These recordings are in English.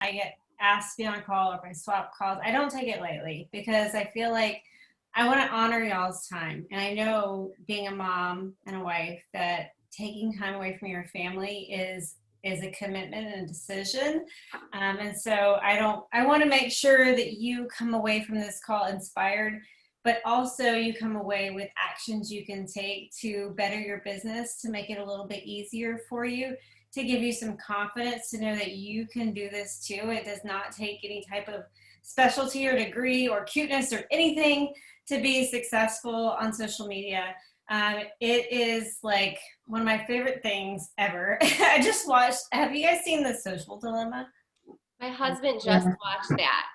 I get asked to be on a call or if I swap calls, I don't take it lightly because I feel like I want to honor y'all's time. And I know being a mom and a wife that taking time away from your family is a commitment and a decision. And so I want to make sure that you come away from this call inspired, but also you come away with actions you can take to better your business, to make it a little bit easier for you, to give you some confidence to know that you can do this too. It does not take any type of specialty or degree or cuteness or anything to be successful on social media. It is like one of my favorite things ever. I just watched, have you guys seen The Social Dilemma? My husband just watched that.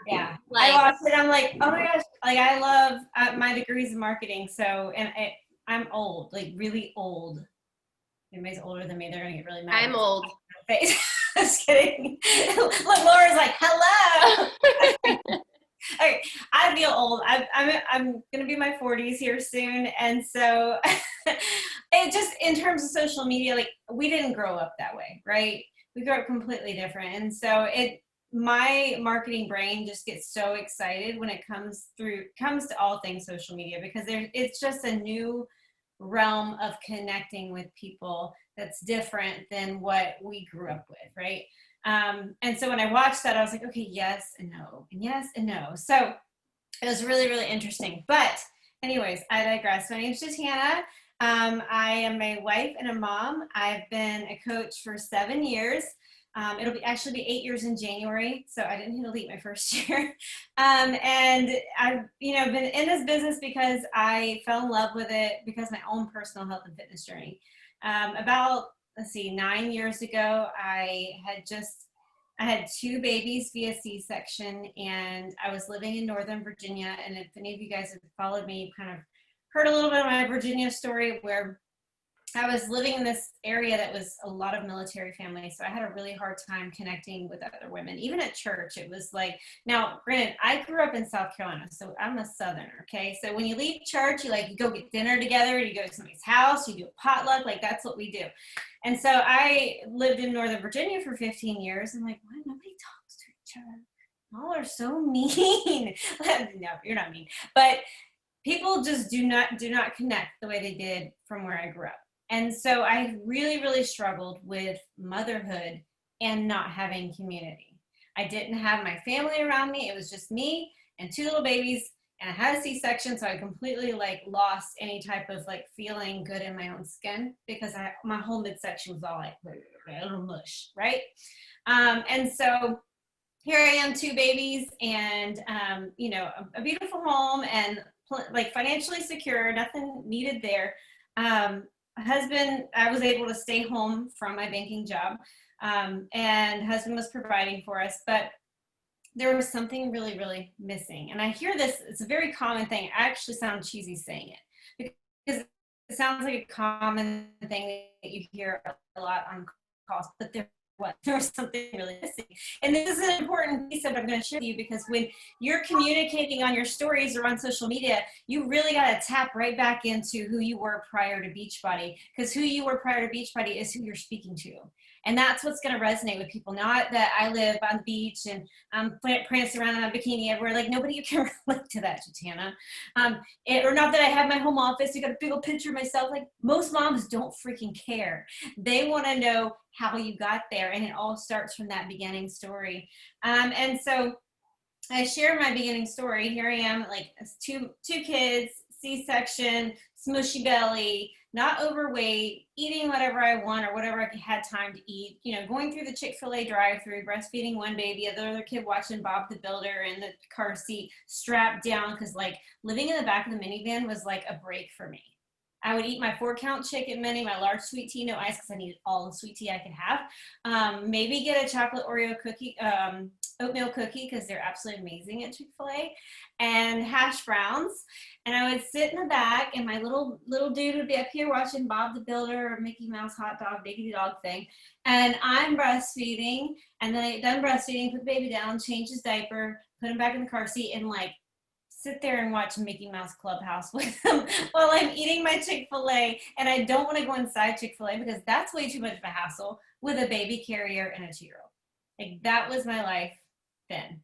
Yeah, I Like, watched it. I'm like, oh my gosh, like I love my degrees in marketing. So, and I'm old, like really old. If anybody's older than me, they're gonna get really mad. I'm old. Face. Just kidding. Look, Laura's like, hello. Okay, I feel old. I'm gonna be in my 40s here soon, and so it just in terms of social media, like we didn't grow up that way, right? We grew up completely different, and so my marketing brain just gets so excited when it comes to all things social media because it's just a new realm of connecting with people that's different than what we grew up with, right? And so when I watched that, I was like, okay, yes and no, and yes and no. So it was really, really interesting. But anyways, I digress. My name's Jatana. I am a wife and a mom. I've been a coach for 7 years. It'll actually be 8 years in January, so I didn't hit elite my first year. And I've been in this business because I fell in love with it because of my own personal health and fitness journey. About 9 years ago, I had 2 babies via C-section, and I was living in Northern Virginia. And if any of you guys have followed me, you've kind of heard a little bit of my Virginia story where I was living in this area that was a lot of military families. So I had a really hard time connecting with other women. Even at church, it was like, now granted, I grew up in South Carolina, so I'm a Southerner, okay? So when you leave church, you go get dinner together, you go to somebody's house, you do a potluck, like that's what we do. And so I lived in Northern Virginia for 15 years. I'm like, why nobody talks to each other? Y'all are so mean. No, you're not mean. But people just do not connect the way they did from where I grew up. And so I really, really struggled with motherhood and not having community. I didn't have my family around me. It was just me and 2 little babies, and I had a C-section, so I completely lost any type of feeling good in my own skin because my whole midsection was all a little mush, right? And so here I am, 2 babies, and a beautiful home and financially secure, nothing needed there. Husband, I was able to stay home from my banking job, and husband was providing for us, but there was something really, really missing. And I hear this, it's a very common thing. I actually sound cheesy saying it because it sounds like a common thing that you hear a lot on calls, but there was something really missing. And this is an important piece that I'm going to share with you because when you're communicating on your stories or on social media, you really got to tap right back into who you were prior to Beachbody, because who you were prior to Beachbody is who you're speaking to. And that's what's going to resonate with people. Not that I live on the beach and I'm prancing around in a bikini everywhere. Like, nobody can relate to that, Jatana. Or not that I have my home office. You got a big old picture of myself. Like, most moms don't freaking care. They want to know how you got there. And it all starts from that beginning story. And so I share my beginning story. Here I am, two kids, C-section, smushy belly, not overweight, eating whatever I want or whatever I had time to eat, going through the Chick-fil-A drive-through, breastfeeding one baby, the other kid watching Bob the Builder in the car seat, strapped down, because living in the back of the minivan was like a break for me. I would eat my 4-count chicken mini, my large sweet tea, no ice, because I needed all the sweet tea I could have. Maybe get a chocolate Oreo cookie, oatmeal cookie, because they're absolutely amazing at Chick-fil-A, and hash browns. And I would sit in the back, and my little dude would be up here watching Bob the Builder or Mickey Mouse hot dog, diggity dog thing. And I'm breastfeeding, and then I get done breastfeeding, put the baby down, change his diaper, put him back in the car seat, and sit there and watch Mickey Mouse Clubhouse with them while I'm eating my Chick-fil-A. And I don't want to go inside Chick-fil-A because that's way too much of a hassle with a baby carrier and a 2-year-old. Like that was my life then.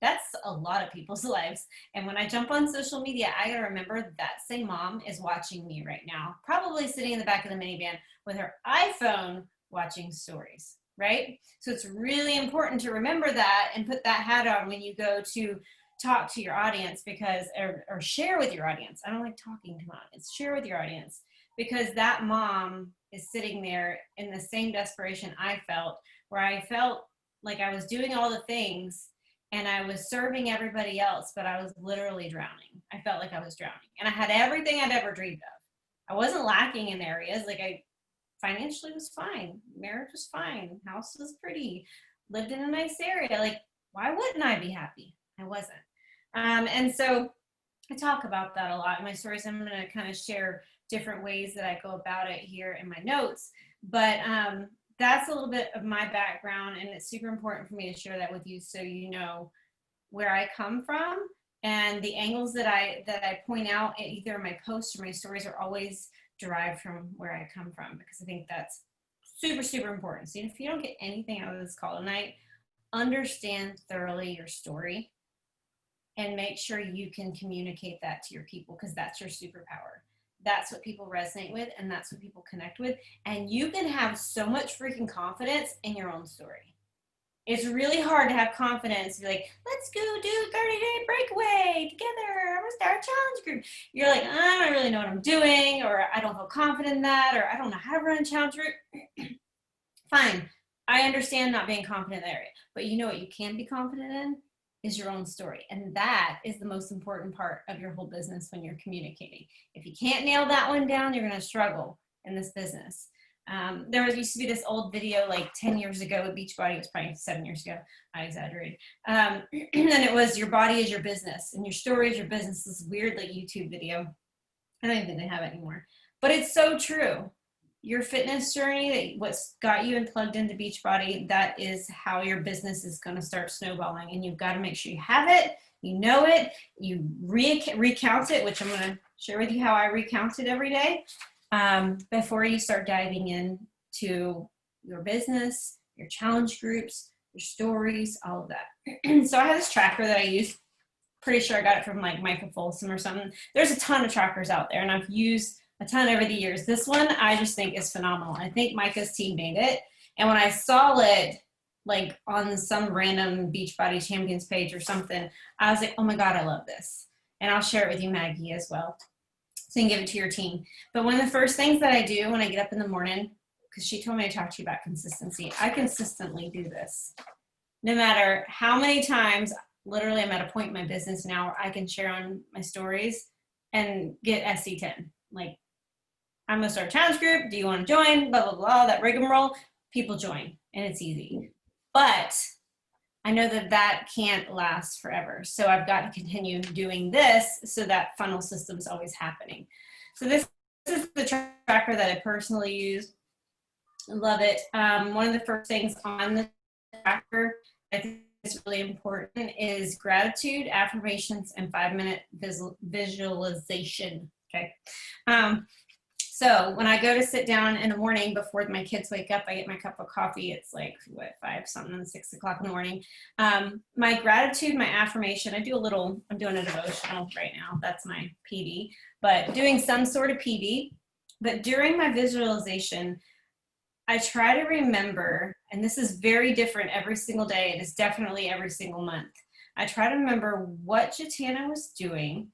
That's a lot of people's lives. And when I jump on social media, I gotta remember that same mom is watching me right now, probably sitting in the back of the minivan with her iPhone watching stories, right? So it's really important to remember that and put that hat on when you go to talk to your audience, because, or share with your audience. I don't like talking to my audience. Share with your audience, because that mom is sitting there in the same desperation I felt, where I felt like I was doing all the things and I was serving everybody else, but I was literally drowning. I felt like I was drowning, and I had everything I'd ever dreamed of. I wasn't lacking in areas. Like, I financially was fine, marriage was fine, house was pretty, lived in a nice area. Like, why wouldn't I be happy? I wasn't. And so I talk about that a lot in my stories. I'm going to kind of share different ways that I go about it here in my notes. But that's a little bit of my background, and it's super important for me to share that with you so you know where I come from. And the angles that I point out either in my posts or my stories are always derived from where I come from, because I think that's super, super important. So if you don't get anything out of this call tonight, understand thoroughly your story and make sure you can communicate that to your people, because that's your superpower. That's what people resonate with, and that's what people connect with. And you can have so much freaking confidence in your own story. It's really hard to have confidence to be like, let's go do a 30-day breakaway together. I'm gonna start a challenge group. You're like, I don't really know what I'm doing, or I don't feel confident in that, or I don't know how to run a challenge group. Fine. I understand not being confident in that area. But you know what you can be confident in is your own story. And that is the most important part of your whole business when you're communicating. If you can't nail that one down, you're gonna struggle in this business. There used to be this old video like 10 years ago with Beachbody. It was probably 7 years ago. I exaggerated. And it was, your body is your business and your story is your business. This weird like YouTube video. I don't even think they have it anymore. But it's so true. Your fitness journey, what's got you and plugged into Beachbody, that is how your business is going to start snowballing. And you've got to make sure you have it, you know it, you recount it, which I'm going to share with you how I recount it every day. Before you start diving into your business, your challenge groups, your stories, all of that. So I have this tracker that I use. Pretty sure I got it from like Micah Folsom or something. There's a ton of trackers out there, and I've used a ton over the years. This one I just think is phenomenal. I think Micah's team made it. And when I saw it like on some random Beachbody Champions page or something, I was like, oh my God, I love this. And I'll share it with you, Maggie, as well, so you can give it to your team. But one of the first things that I do when I get up in the morning, because she told me to talk to you about consistency, I consistently do this. No matter how many times, literally I'm at a point in my business now where I can share on my stories and get SC10. Like, I'm gonna start a challenge group. Do you want to join? Blah, blah, blah, that rigmarole. People join, and it's easy. But I know that that can't last forever. So I've got to continue doing this so that funnel system is always happening. So this is the tracker that I personally use. I love it. One of the first things on the tracker I think is really important is gratitude, affirmations, and 5-minute visualization. Okay. So when I go to sit down in the morning before my kids wake up, I get my cup of coffee. It's like, what, 5 something, 6 o'clock in the morning. My gratitude, my affirmation, I'm doing a devotional right now. That's my PD, but doing some sort of PD. But during my visualization, I try to remember, and this is very different every single day. It is definitely every single month. I try to remember what Jatana was doing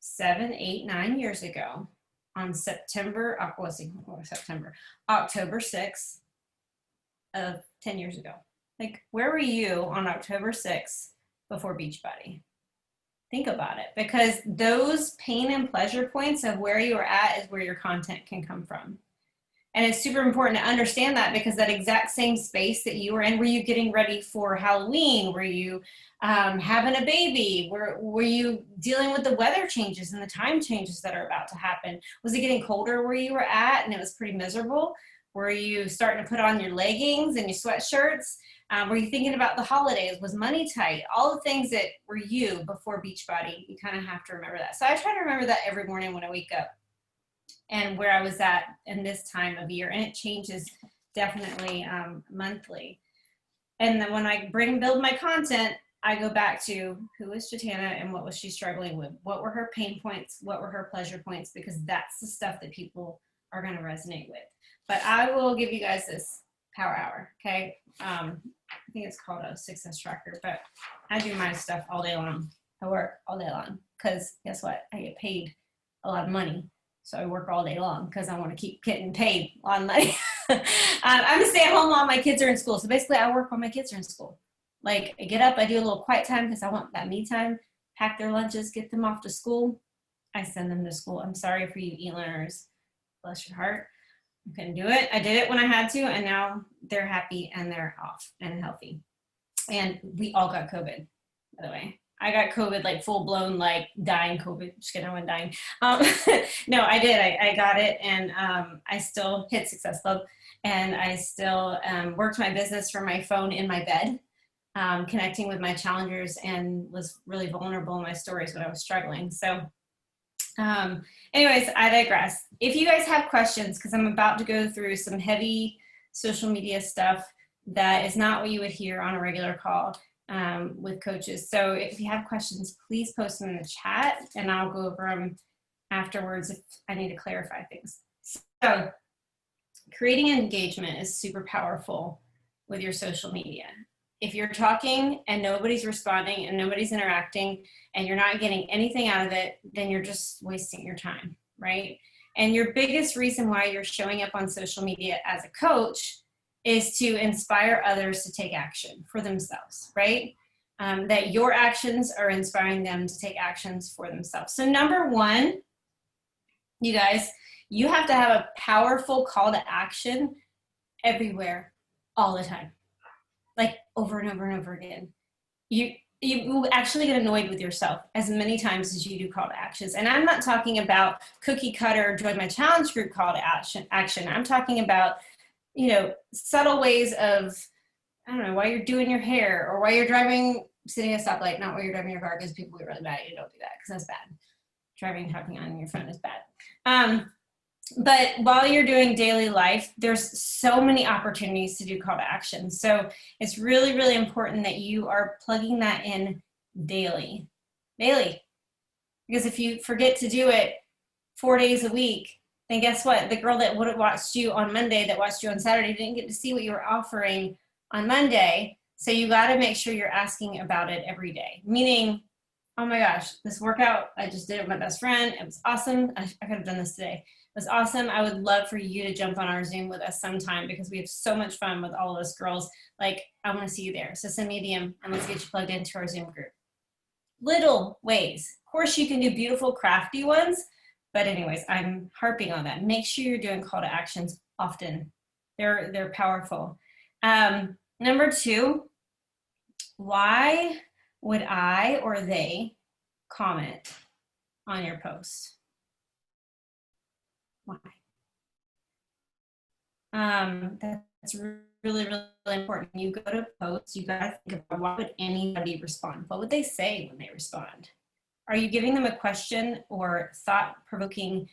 7, 8, 9 years ago on October 6th of 10 years ago. Like, where were you on October 6th before Beachbody? Think about it, because those pain and pleasure points of where you are at is where your content can come from. And it's super important to understand that, because that exact same space that you were in, were you getting ready for Halloween? Were you having a baby? Were you dealing with the weather changes and the time changes that are about to happen? Was it getting colder where you were at and it was pretty miserable? Were you starting to put on your leggings and your sweatshirts? Were you thinking about the holidays? Was money tight? All the things that were you before Beachbody, you kind of have to remember that. So I try to remember that every morning when I wake up, and where I was at in this time of year. And it changes definitely monthly. And then when I build my content, I go back to who is Jatana and what was she struggling with? What were her pain points? What were her pleasure points? Because that's the stuff that people are going to resonate with. But I will give you guys this power hour, okay? I think it's called a success tracker, but I do my stuff all day long. I work all day long because guess what? I get paid a lot of money. So I work all day long because I want to keep getting paid a lot of money. I'm a stay-at-home mom. My kids are in school. So basically I work while my kids are in school. Like I get up, I do a little quiet time because I want that me time, pack their lunches, get them off to school. I send them to school. I'm sorry for you e-learners. Bless your heart. I couldn't do it. I did it when I had to, and now they're happy and they're off and healthy. And we all got COVID, by the way. I got COVID, like full blown, like dying COVID. Just kidding, I wasn't dying. No, I did. I got it, and I still hit Success Club, and I still worked my business from my phone in my bed, connecting with my challengers, and was really vulnerable in my stories when I was struggling. So anyways, I digress. If you guys have questions, because I'm about to go through some heavy social media stuff that is not what you would hear on a regular call with coaches. So if you have questions, please post them in the chat and I'll go over them afterwards if I need to clarify things. So creating engagement is super powerful with your social media. If you're talking and nobody's responding and nobody's interacting and you're not getting anything out of it, then you're just wasting your time, right? And your biggest reason why you're showing up on social media as a coach is to inspire others to take action for themselves, right? That your actions are inspiring them to take actions for themselves. So number one, you guys, you have to have a powerful call to action everywhere, all the time. Like over and over and over again. You will actually get annoyed with yourself as many times as you do call to actions. And I'm not talking about cookie cutter, join my challenge group call to action. I'm talking about, you know, subtle ways of, I don't know, while you're doing your hair or while you're driving, sitting at a stoplight, not while you're driving your car because people get really mad at you. Don't do that because that's bad. Driving, talking on your phone is bad. But while you're doing daily life, there's so many opportunities to do call to action. So it's really, really important that you are plugging that in daily. Because if you forget to do it 4 days a week, then guess what? The girl that would have watched you on Monday, that watched you on Saturday, didn't get to see what you were offering on Monday. So you got to make sure you're asking about it every day. Meaning, oh my gosh, this workout, I just did it with my best friend. It was awesome. I could have done this today. It was awesome. I would love for you to jump on our Zoom with us sometime because we have so much fun with all of us girls. Like, I want to see you there. So send me a DM and let's get you plugged into our Zoom group. Little ways. Of course, you can do beautiful, crafty ones. But anyways, I'm harping on that. Make sure you're doing call to actions often. They're powerful. Number two, why would I or they comment on your post? Why? That's really, really important. You go to posts, you gotta think about why would anybody respond? What would they say when they respond? Are you giving them a question or thought-provoking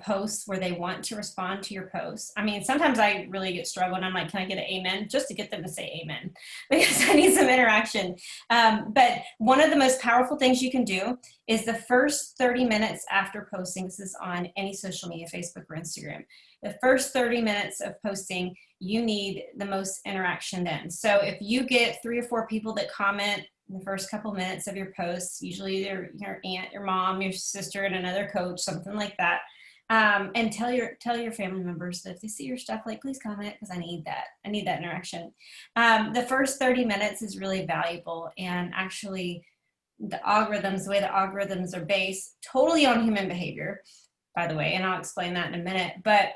posts where they want to respond to your posts? I mean, sometimes I really get struggled and I'm like, can I get an amen? Just to get them to say amen because I need some interaction. But one of the most powerful things you can do is the first 30 minutes after posting, this is on any social media, Facebook or Instagram, the first 30 minutes of posting, you need the most interaction then. So if you get 3 or 4 people that comment in the first couple minutes of your posts, usually they're your aunt, your mom, your sister, and another coach, something like that. And tell your family members that if they see your stuff, like, please comment because I need that interaction. The first 30 minutes is really valuable, and actually the way the algorithms are based totally on human behavior, by the way, and I'll explain that in a minute. But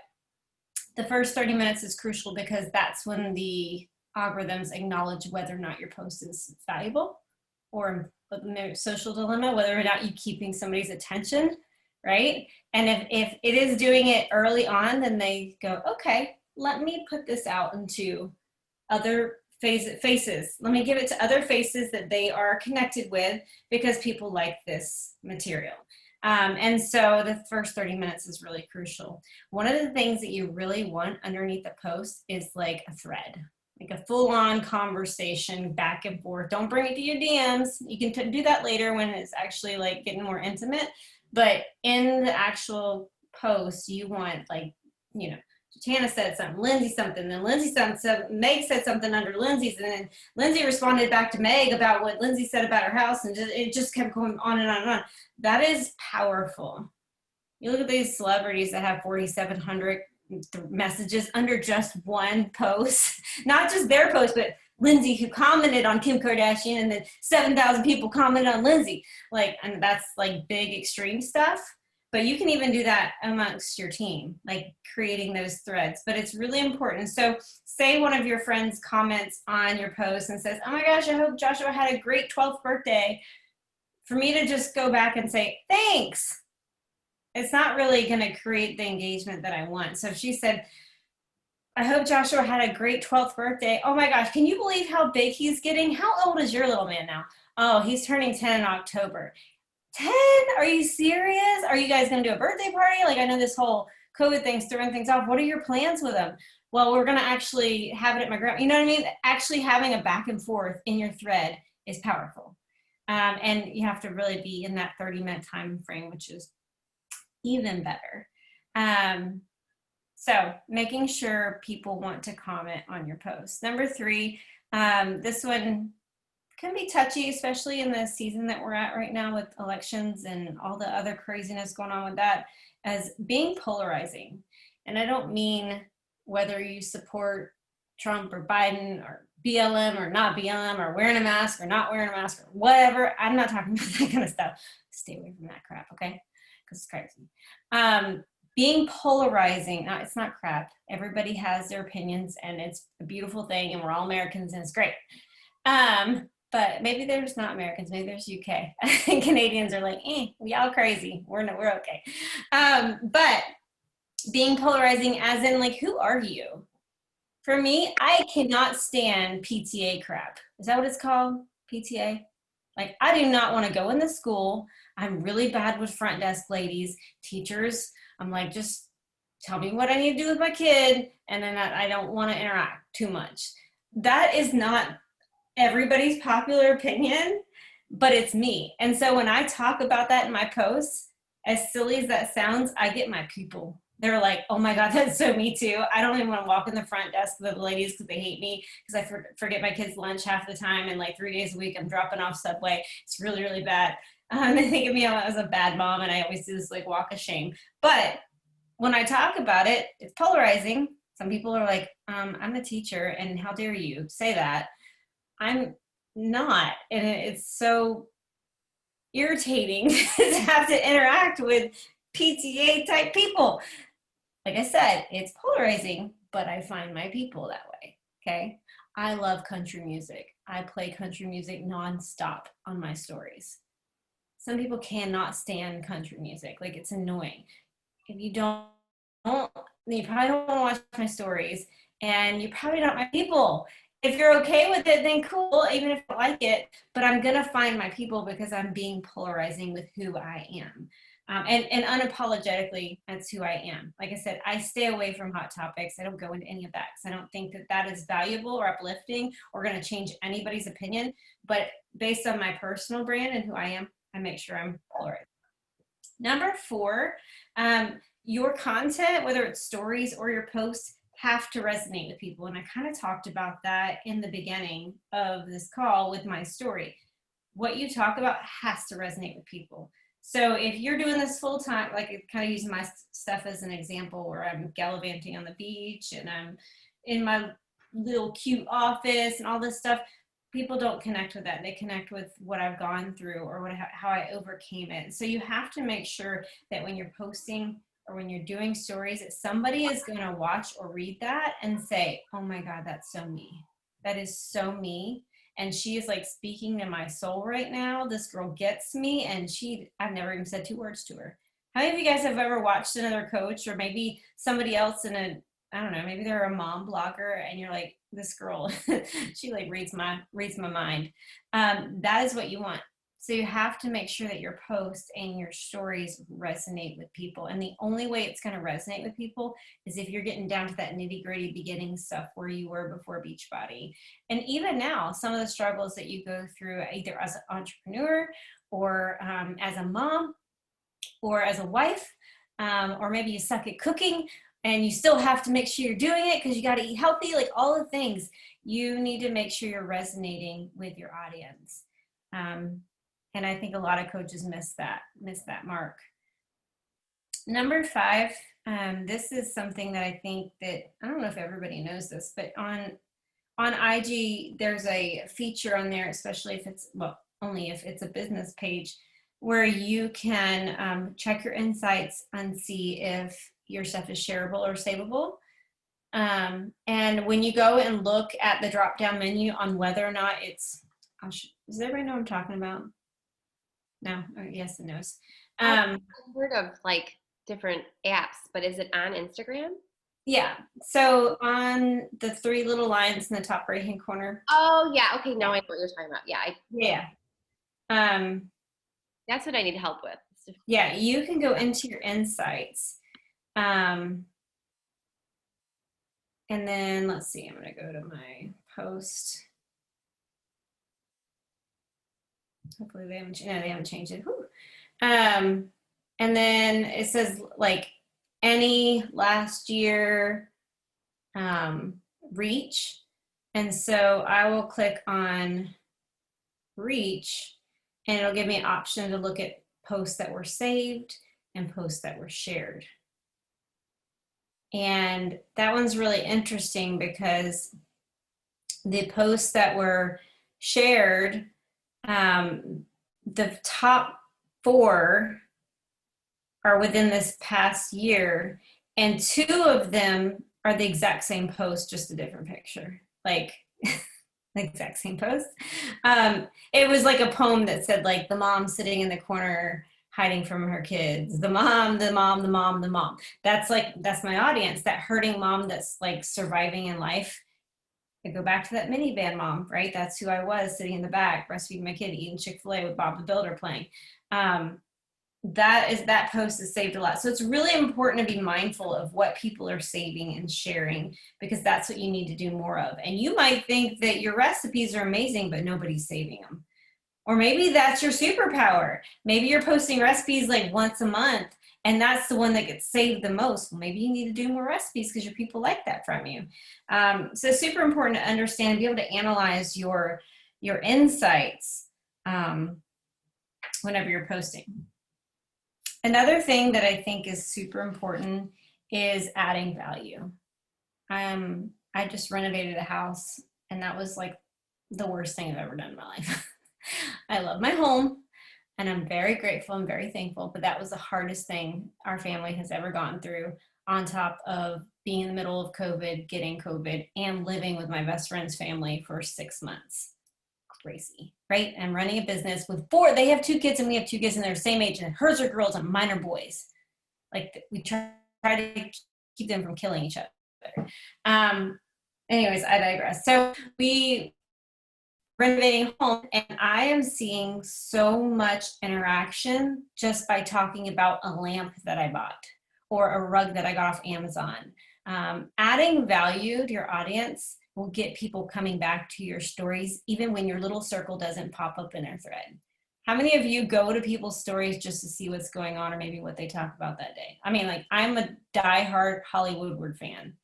the first 30 minutes is crucial because that's when the algorithms acknowledge whether or not your post is valuable, or the social dilemma, whether or not you're keeping somebody's attention, right? And if it is doing it early on, then they go, okay, let me put this out into other faces. Let me give it to other faces that they are connected with because people like this material. And so the first 30 minutes is really crucial. One of the things that you really want underneath the post is like a thread. like a full-on conversation back and forth. Don't bring it to your DMs. You can do that later when it's actually like getting more intimate. But in the actual post, you want like, you know, Jatana said something, Lindsay something, then Lindsay something, Meg said something under Lindsay's, and then Lindsay responded back to Meg about what Lindsay said about her house, and it just kept going on and on and on. That is powerful. You look at these celebrities that have 4,700 messages under just one post, not just their post, but Lindsay who commented on Kim Kardashian, and then 7,000 people commented on Lindsay. Like, and that's like big extreme stuff. But you can even do that amongst your team, like creating those threads. But it's really important. So say one of your friends comments on your post and says, oh my gosh, I hope Joshua had a great 12th birthday. For me to just go back and say, thanks, it's not really going to create the engagement that I want. So if she said, I hope Joshua had a great 12th birthday. Oh my gosh, can you believe how big he's getting? How old is your little man now? Oh, he's turning 10 in October. 10? Are you serious? Are you guys going to do a birthday party? Like, I know this whole COVID thing's throwing things off. What are your plans with him? Well, we're going to actually have it at my grandma. You know what I mean? Actually having a back and forth in your thread is powerful. And you have to really be in that 30-minute time frame, which is even better. So making sure people want to comment on your post. Number 3, this one can be touchy, especially in the season that we're at right now with elections and all the other craziness going on with that, as being polarizing. And I don't mean whether you support Trump or Biden or BLM or not BLM or wearing a mask or not wearing a mask or whatever. I'm not talking about that kind of stuff. Stay away from that crap, okay? Because it's crazy. Being polarizing, no, it's not crap. Everybody has their opinions and it's a beautiful thing and we're all Americans and it's great. But maybe there's not Americans, maybe there's UK. And Canadians are like, we all crazy. We're okay. But being polarizing as in like, who are you? For me, I cannot stand PTA crap. Is that what it's called? PTA? Like, I do not want to go in the school. I'm really bad with front desk ladies, teachers. I'm like, just tell me what I need to do with my kid. And then I don't want to interact too much. That is not everybody's popular opinion, but it's me. And so when I talk about that in my posts, as silly as that sounds, I get my people. They're like, oh my God, that's so me too. I don't even want to walk in the front desk with the ladies because they hate me because I forget my kids' lunch half the time, and like 3 days a week I'm dropping off Subway. It's really, really bad. They think of me as a bad mom, and I always do this like walk of shame. But when I talk about it, it's polarizing. Some people are like, I'm a teacher, and how dare you say that? I'm not. And it's so irritating to have to interact with PTA type people. Like I said, it's polarizing, but I find my people that way, okay? I love country music. I play country music nonstop on my stories. Some people cannot stand country music. Like, it's annoying. If you don't, you probably don't want to watch my stories, and you're probably not my people. If you're okay with it, then cool, even if I like it, but I'm gonna find my people because I'm being polarizing with who I am. And unapologetically, that's who I am. Like I said, I stay away from hot topics. I don't go into any of that because I don't think that that is valuable or uplifting or going to change anybody's opinion. But based on my personal brand and who I am, I make sure I'm polarized. Number 4, your content, whether it's stories or your posts, have to resonate with people. And I kind of talked about that in the beginning of this call with my story. What you talk about has to resonate with people. So if you're doing this full time, like kind of using my stuff as an example, where I'm gallivanting on the beach and I'm in my little cute office and all this stuff, people don't connect with that. They connect with what I've gone through or how I overcame it. So you have to make sure that when you're posting or when you're doing stories, that somebody is going to watch or read that and say, oh my God, that's so me. That is so me. And she is like speaking to my soul right now. This girl gets me. And I've never even said 2 words to her. How many of you guys have ever watched another coach or maybe somebody else I don't know, maybe they're a mom blogger and you're like, this girl, she like reads my mind. That is what you want. So you have to make sure that your posts and your stories resonate with people. And the only way it's going to resonate with people is if you're getting down to that nitty gritty beginning stuff where you were before Beachbody. And even now, some of the struggles that you go through either as an entrepreneur or as a mom or as a wife, or maybe you suck at cooking and you still have to make sure you're doing it because you got to eat healthy, like all the things, you need to make sure you're resonating with your audience. And I think a lot of coaches miss that mark. Number 5, this is something that I think that, I don't know if everybody knows this, but on IG, there's a feature on there, especially if it's, well, only if it's a business page, where you can check your insights and see if your stuff is shareable or savable. And when you go and look at the drop-down menu on whether or not it's, does everybody know what I'm talking about? No, or yes and no's. I've heard of like different apps, but is it on Instagram? Yeah. So on the 3 little lines in the top right-hand corner. Oh yeah. Okay. Now I know what you're talking about. Yeah. Yeah. That's what I need help with. Yeah. You can go into your insights. And then let's see, I'm going to go to my post. Hopefully they haven't changed it. And then it says like any last year reach. And so I will click on reach and it'll give me an option to look at posts that were saved and posts that were shared. And that one's really interesting because the posts that were shared, the top 4 are within this past year, and 2 of them are the exact same post, just a different picture. Like the exact same post. It was like a poem that said like the mom sitting in the corner hiding from her kids, the mom. That's my audience, that hurting mom that's like surviving in life. I go back to that minivan mom, right? That's who I was, sitting in the back, breastfeeding my kid, eating Chick-fil-A with Bob the Builder playing. That post is saved a lot. So it's really important to be mindful of what people are saving and sharing, because that's what you need to do more of. And you might think that your recipes are amazing, but nobody's saving them. Or maybe that's your superpower. Maybe you're posting recipes like once a month and that's the one that gets saved the most. Well, maybe you need to do more recipes because your people like that from you. So it's super important to understand and be able to analyze your insights whenever you're posting. Another thing that I think is super important is adding value. I just renovated a house and that was like the worst thing I've ever done in my life. I love my home and I'm very grateful and very thankful, but that was the hardest thing our family has ever gone through, on top of being in the middle of COVID, getting COVID, and living with my best friend's family for 6 months. Crazy, right? I'm running a business with 4, they have 2 kids and we have 2 kids and they're the same age, and hers are girls and mine are boys. Like we try to keep them from killing each other. Anyways, I digress. So we renovating home and I am seeing so much interaction just by talking about a lamp that I bought or a rug that I got off Amazon. Adding value to your audience will get people coming back to your stories even when your little circle doesn't pop up in their thread. How many of you go to people's stories just to see what's going on or maybe what they talk about that day? I mean, like, I'm a diehard Holly Woodward fan.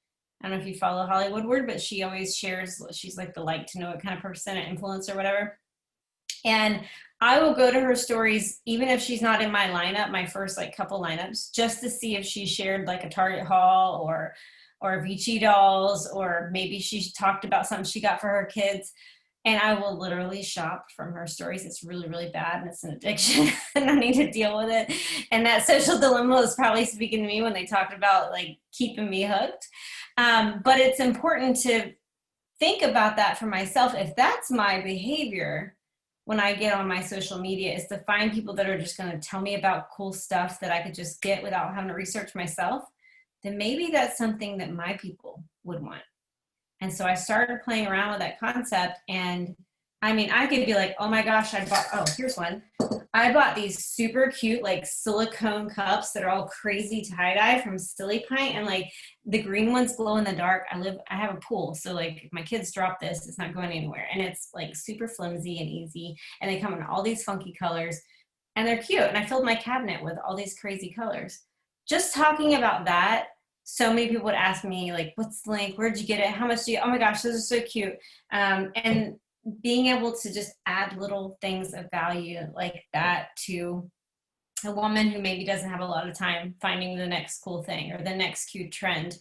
I don't know if you follow Holly Woodward, but she always shares, she's like the like to know it kind of person, an influencer or whatever. And I will go to her stories, even if she's not in my lineup, my first like couple lineups, just to see if she shared like a Target haul or Vici dolls, or maybe she talked about something she got for her kids. And I will literally shop from her stories. It's really, really bad and it's an addiction and I need to deal with it. And that social dilemma is probably speaking to me when they talked about like keeping me hooked. But it's important to think about that for myself. If that's my behavior when I get on my social media, is to find people that are just going to tell me about cool stuff that I could just get without having to research myself, then maybe that's something that my people would want. And so I started playing around with that concept, and I mean, I could be like, oh my gosh, here's one. I bought these super cute, like silicone cups that are all crazy tie-dye from Silly Pint. And like the green ones glow in the dark. I have a pool. So like if my kids drop this, it's not going anywhere. And it's like super flimsy and easy. And they come in all these funky colors and they're cute. And I filled my cabinet with all these crazy colors. Just talking about that, so many people would ask me like, what's the link? Where'd you get it? How much do you, oh my gosh, those are so cute. And being able to just add little things of value like that to a woman who maybe doesn't have a lot of time finding the next cool thing or the next cute trend,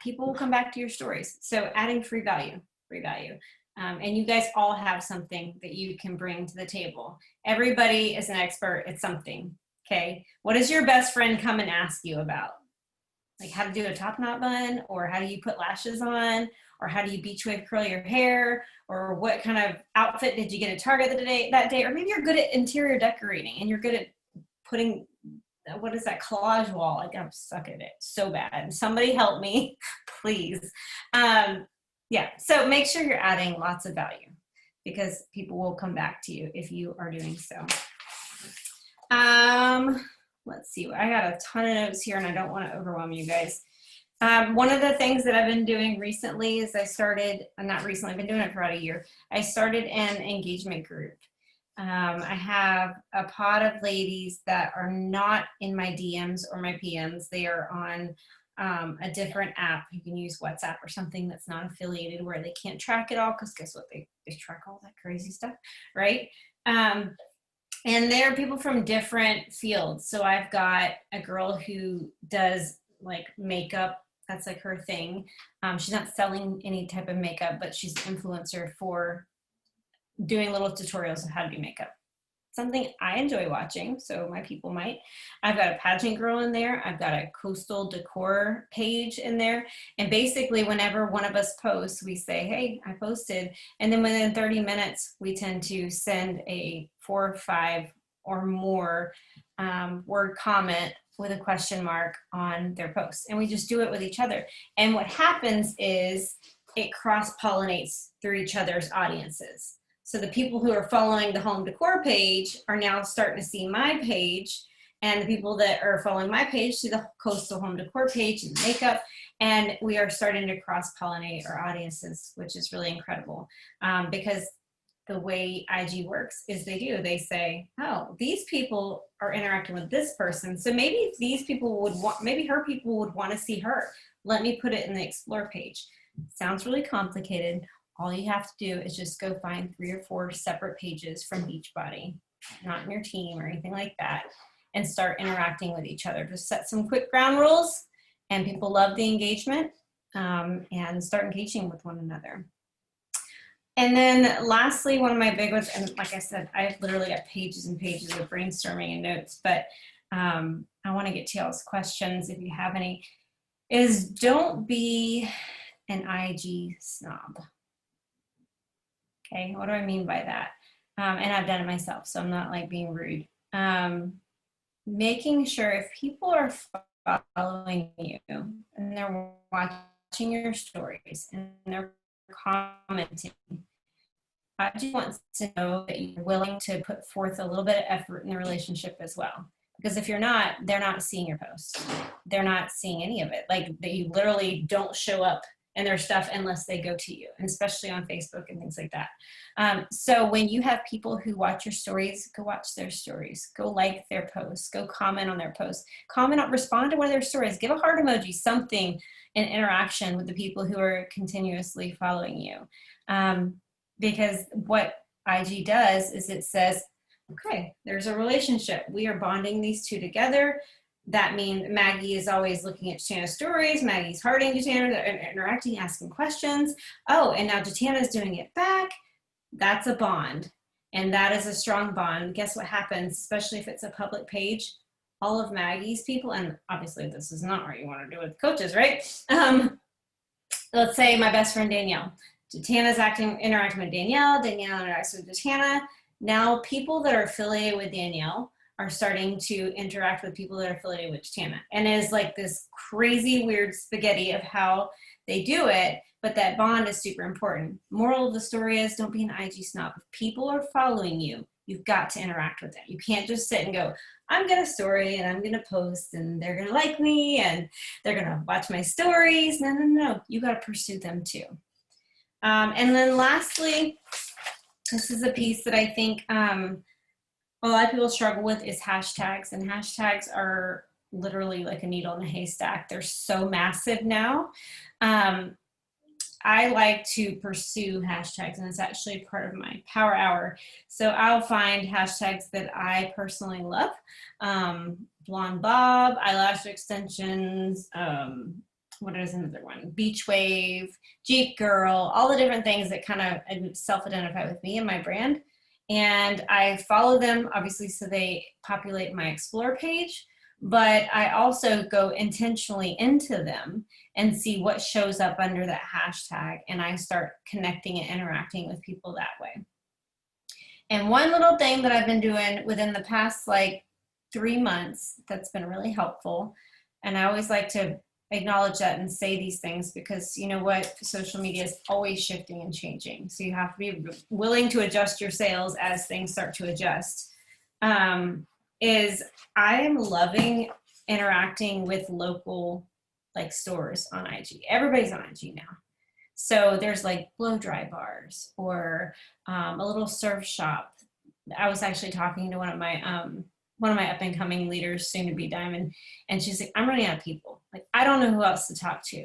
people will come back to your stories. So adding free value, free value. And you guys all have something that you can bring to the table. Everybody is an expert at something, okay? What does your best friend come and ask you about? Like how to do a top knot bun, or how do you put lashes on, or how do you beach wave curl your hair, or what kind of outfit did you get at Target that day, or maybe you're good at interior decorating and you're good at putting, what is that, collage wall? Like I'm stuck at it so bad. Somebody help me, please. Yeah, so make sure you're adding lots of value because people will come back to you if you are doing so. Let's see, I got a ton of notes here and I don't want to overwhelm you guys. One of the things that I've been doing recently is not recently, I've been doing it for about a year. I started an engagement group. I have a pod of ladies that are not in my DMs or my PMs. They are on a different app. You can use WhatsApp or something that's not affiliated where they can't track it all, because guess what? They track all that crazy stuff, right? And there are people from different fields. So I've got a girl who does like makeup. That's like her thing. She's not selling any type of makeup, but she's an influencer for doing little tutorials of how to do makeup. Something I enjoy watching, so my people might. I've got a pageant girl in there. I've got a coastal decor page in there. And basically whenever one of us posts, we say, hey, I posted. And then within 30 minutes, we tend to send a 4 or 5 or more word comment with a question mark on their posts. And we just do it with each other. And what happens is it cross-pollinates through each other's audiences. So the people who are following the home decor page are now starting to see my page, and the people that are following my page see the coastal home decor page and makeup, and we are starting to cross-pollinate our audiences, which is really incredible. Because the way IG works is they say, oh, these people are interacting with this person, so maybe these people would want, maybe her people would want to see her. Let me put it in the explore page. Sounds really complicated. All you have to do is just go find 3 or 4 separate pages from Beachbody, not in your team or anything like that, and start interacting with each other. Just set some quick ground rules, and people love the engagement, and start engaging with one another. And then lastly, one of my big ones, and like I said, I've literally got pages and pages of brainstorming and notes, but I want to get to y'all's questions if you have any, is don't be an IG snob. Okay, what do I mean by that? And I've done it myself, so I'm not like being rude. Making sure if people are following you and they're watching your stories and they're commenting, I just want to know that you're willing to put forth a little bit of effort in the relationship as well. Because if you're not, they're not seeing your posts. They're not seeing any of it. Like they literally don't show up in their stuff unless they go to you, and especially on Facebook and things like that. So when you have people who watch your stories, go watch their stories, go like their posts, go comment on their posts, respond to one of their stories, give a heart emoji, something in interaction with the people who are continuously following you. Because what IG does is it says, okay, there's a relationship. We are bonding these two together. That means Maggie is always looking at Jatana's stories. Maggie's hearting Jatana, interacting, asking questions. Oh, and now Jatana's doing it back. That's a bond. And that is a strong bond. Guess what happens, especially if it's a public page? All of Maggie's people, and obviously this is not what you want to do with coaches, right? Let's say my best friend Danielle. Jatana's interacting with Danielle. Danielle interacts with Jatana. Now people that are affiliated with Danielle are starting to interact with people that are affiliated with Jatana. And it's like this crazy weird spaghetti of how they do it, but that bond is super important. Moral of the story is, don't be an IG snob. If people are following you, you've got to interact with them. You can't just sit and go, I'm gonna story and I'm gonna post and they're gonna like me and they're gonna watch my stories. No, no, no, you gotta pursue them too. And then lastly, this is a piece that I think a lot of people struggle with is hashtags, and hashtags are literally like a needle in a haystack. They're so massive now. I like to pursue hashtags, and it's actually part of my power hour. So I'll find hashtags that I personally love. Blonde bob, eyelash extensions, what is another one? Beach wave, Jeep girl, all the different things that kind of self-identify with me and my brand. And I follow them, obviously, so they populate my Explore page, but I also go intentionally into them and see what shows up under that hashtag, and I start connecting and interacting with people that way. And one little thing that I've been doing within the past like 3 months that's been really helpful, and I always like to acknowledge that and say these things because you know what, social media is always shifting and changing, so you have to be willing to adjust your sails as things start to adjust. Is I am loving interacting with local like stores on IG. Everybody's on IG now, so there's like blow dry bars or a little surf shop. I was actually talking to one of my up and coming leaders, soon to be Diamond, and she's like, I'm running out of people. Like, I don't know who else to talk to.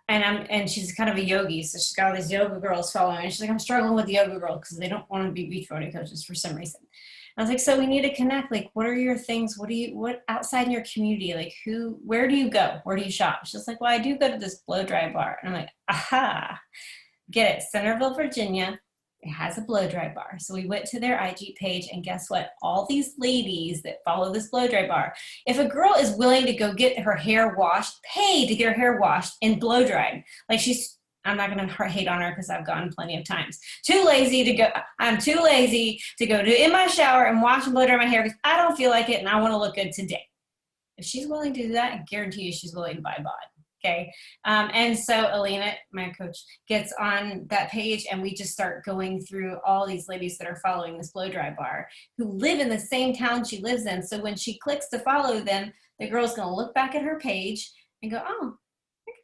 And she's kind of a yogi, so she's got all these yoga girls following. And she's like, I'm struggling with yoga girls because they don't want to be beachbody coaches for some reason. And I was like, so we need to connect. Like, what are your things? What outside in your community? Like, where do you go? Where do you shop? She's like, well, I do go to this blow dry bar. And I'm like, aha, get it. Centerville, Virginia. It has a blow dry bar. So we went to their IG page, and guess what? All these ladies that follow this blow dry bar, if a girl is willing to go get her hair washed, pay to get her hair washed and blow dried, like I'm not going to hate on her because I've gone plenty of times. I'm too lazy to go in my shower and wash and blow dry my hair because I don't feel like it and I want to look good today. If she's willing to do that, I guarantee you she's willing to buy bod. Okay. And so Alina, my coach, gets on that page, and we just start going through all these ladies that are following this blow dry bar who live in the same town she lives in. So when she clicks to follow them, the girl's going to look back at her page and go, oh,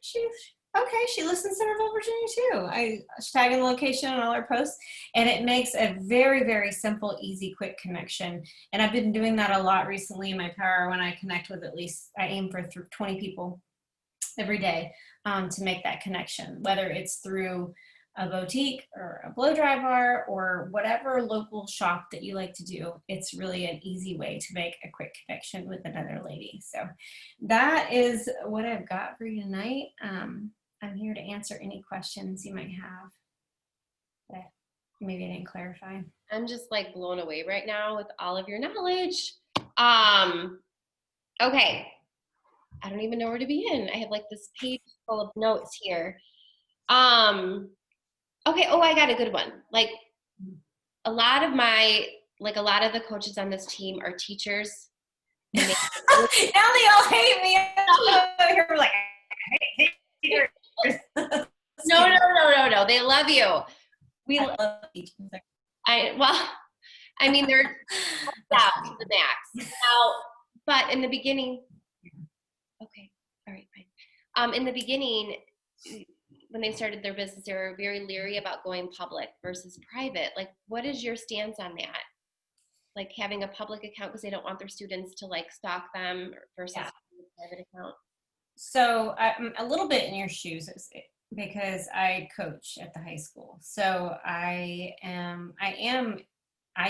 she lives in Centerville, Virginia too. I tag in the location on all her posts, and it makes a very, very simple, easy, quick connection. And I've been doing that a lot recently in my power when I connect with I aim for 20 people every day to make that connection, whether it's through a boutique or a blow dry bar or whatever local shop that you like to do. It's really an easy way to make a quick connection with another lady. So that is what I've got for you tonight. I'm here to answer any questions you might have that maybe I didn't clarify. I'm just like blown away right now with all of your knowledge. Okay. I don't even know where to begin. I have like this page full of notes here. Okay. Oh, I got a good one. Like a lot of the coaches on this team are teachers. Now they all hate me. You're like, I hate teachers. No. They love you. I love teachers. I mean, they're out to the max. Now, but in the beginning, okay, all right, fine. In the beginning, when they started their business, they were very leery about going public versus private. Like, what is your stance on that? Like having a public account because they don't want their students to like stalk them versus a private account? So I'm a little bit in your shoes because I coach at the high school. So I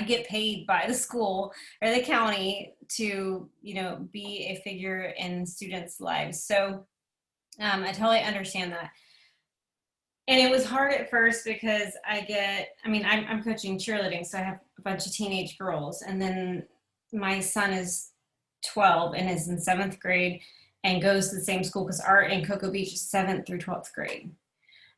get paid by the school or the county to, be a figure in students' lives. So I totally understand that. And it was hard at first because I'm coaching cheerleading, so I have a bunch of teenage girls. And then my son is 12 and is in 7th grade and goes to the same school because art in Cocoa Beach is 7th through 12th grade.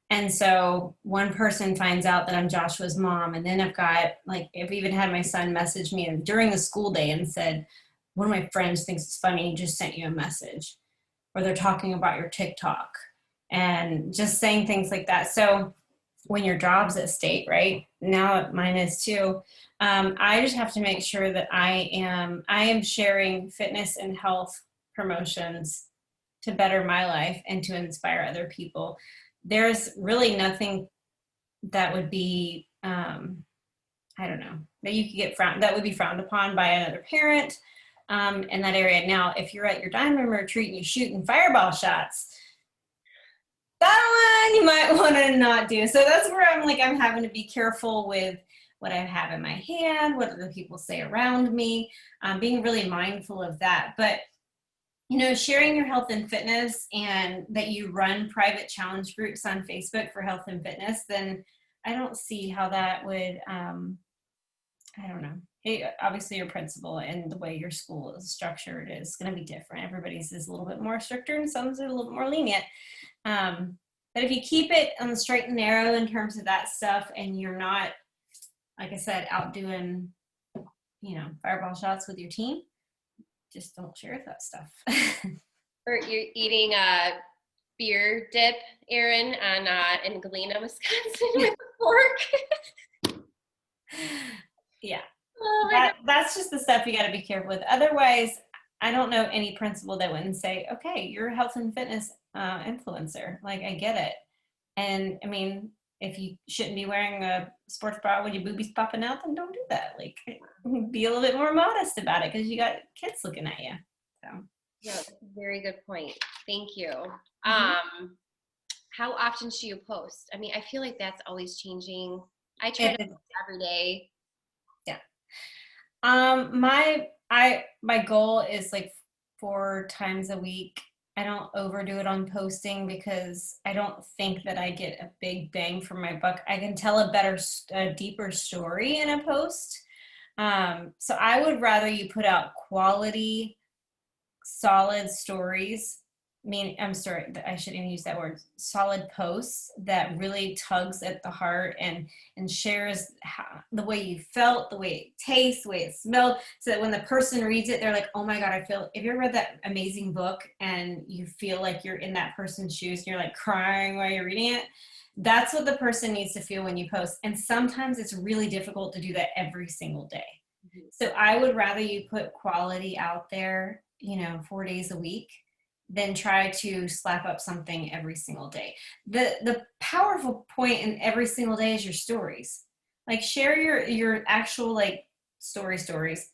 And so one person finds out that I'm Joshua's mom. And then I've even had my son message me during the school day and said, one of my friends thinks it's funny, he just sent you a message. Or they're talking about your TikTok. and just saying things like that. So when your job's at stake, right? Now mine is too. I just have to make sure that I am sharing fitness and health promotions to better my life and to inspire other people. There's really nothing that would be I don't know, that you could get that would be frowned upon by another parent in that area. Now, if you're at your diamond retreat and you're shooting fireball shots, that one you might want to not do. So that's where I'm having to be careful with what I have in my hand, what other people say around me, being really mindful of that. But sharing your health and fitness, and that you run private challenge groups on Facebook for health and fitness, then I don't see how that would, I don't know. Obviously, your principal and the way your school is structured is going to be different. Everybody's is a little bit more stricter and some's a little bit more lenient. But if you keep it on the straight and narrow in terms of that stuff, and you're not, like I said, out doing, fireball shots with your team, just don't share that stuff. Or you're eating a beer dip, Erin, in Galena, Wisconsin with a fork. Yeah. Oh that's just the stuff you got to be careful with. Otherwise, I don't know any principal that wouldn't say, okay, you're a health and fitness influencer. Like, I get it. And I mean, if you shouldn't be wearing a sports bra when your boobies popping out, then don't do that. Like, be a little bit more modest about it, because you got kids looking at you. So. Yeah, that's a very good point. Thank you. Mm-hmm. How often do you post? I mean, I feel like that's always changing. I try to post every day. Yeah. My goal is like 4 times a week. I don't overdo it on posting, because I don't think that I get a big bang for my buck. I can tell a deeper story in a post. So I would rather you put out quality, solid stories. I'm sorry, I shouldn't even use that word. Solid posts that really tugs at the heart and shares the way you felt, the way it tastes, the way it smelled, so that when the person reads it, they're like, oh my God, have you ever read that amazing book and you feel like you're in that person's shoes and you're like crying while you're reading it? That's what the person needs to feel when you post. And sometimes it's really difficult to do that every single day. Mm-hmm. So I would rather you put quality out there, 4 days a week, than try to slap up something every single day. The powerful point in every single day is your stories. Like, share your actual like stories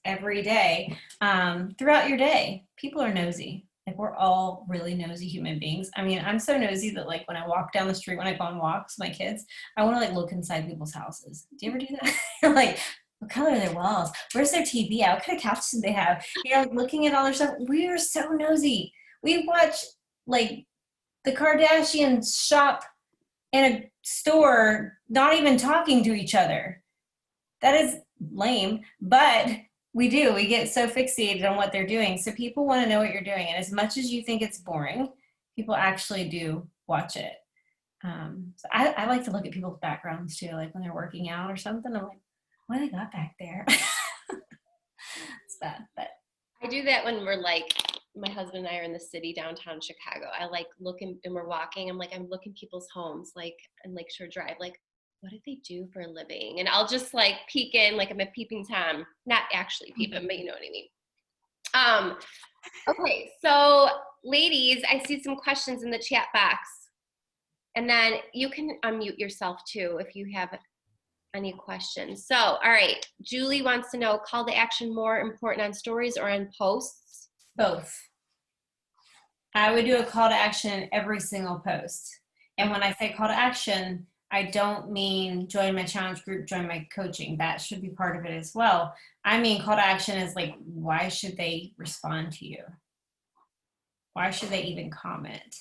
every day, throughout your day. People are nosy. Like, we're all really nosy human beings. I mean, I'm so nosy that like when I walk down the street, when I go on walks with my kids, I want to like look inside people's houses. Do you ever do that? Like, what color are their walls? Where's their TV at? What kind of couches do they have? Looking at all their stuff. We are so nosy. We watch like the Kardashians shop in a store, not even talking to each other. That is lame, but we do. We get so fixated on what they're doing. So people want to know what you're doing. And as much as you think it's boring, people actually do watch it. So I like to look at people's backgrounds too, like when they're working out or something. I'm like, what do they got back there? It's bad, but I do that when we're like, my husband and I are in the city downtown Chicago. I like looking, and we're walking. I'm looking people's homes, like in Lakeshore Drive, like, what did they do for a living? And I'll just like peek in, like I'm a peeping Tom, not actually peeping, but you know what I mean. Okay, so ladies, I see some questions in the chat box, and then you can unmute yourself too if you have any questions. So, all right, Julie wants to know, call to action more important on stories or on posts? Both. I would do a call to action in every single post. And when I say call to action, I don't mean join my challenge group, join my coaching. That should be part of it as well. I mean, call to action is like, why should they respond to you? Why should they even comment?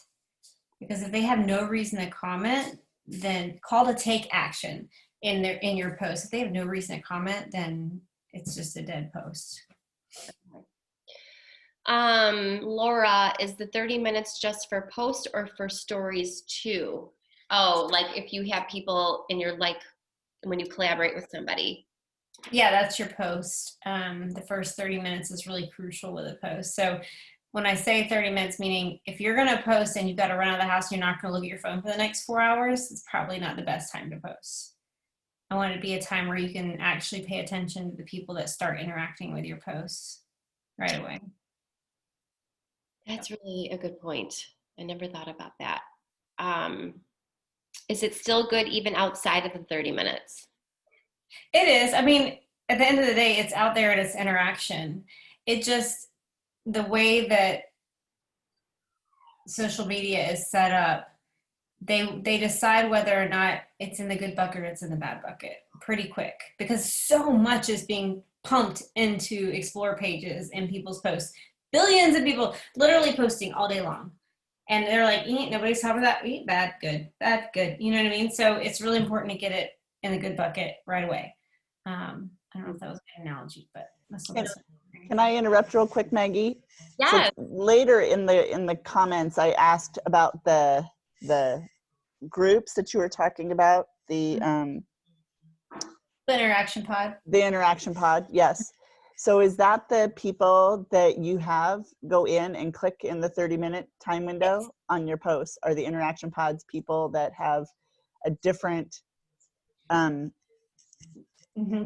Because if they have no reason to comment, then call to take action in your post. If they have no reason to comment, then it's just a dead post. Laura, is the 30 minutes just for post or for stories too? Oh, like if you have people in your, like when you collaborate with somebody. Yeah, that's your post. The first 30 minutes is really crucial with a post. So when I say 30 minutes, meaning if you're going to post and you've got to run out of the house, you're not going to look at your phone for the next 4 hours, it's probably not the best time to post. I want it to be a time where you can actually pay attention to the people that start interacting with your posts right away. That's really a good point. I never thought about that. Is it still good even outside of the 30 minutes? It is. I mean, at the end of the day, it's out there and it's interaction. It just, the way that social media is set up, they decide whether or not it's in the good bucket or it's in the bad bucket pretty quick, because so much is being pumped into explore pages and people's posts. Billions of people literally posting all day long. And they're like, nobody's talking about that. Bad, good. You know what I mean? So it's really important to get it in the good bucket right away. I don't know if that was a good analogy, but that's what Can I interrupt real quick, Maggie? Yeah. So later in the comments, I asked about the groups that you were talking about, the interaction pod. The interaction pod, yes. So is that the people that you have go in and click in the 30-minute time window on your posts? Are the interaction pods people that have a different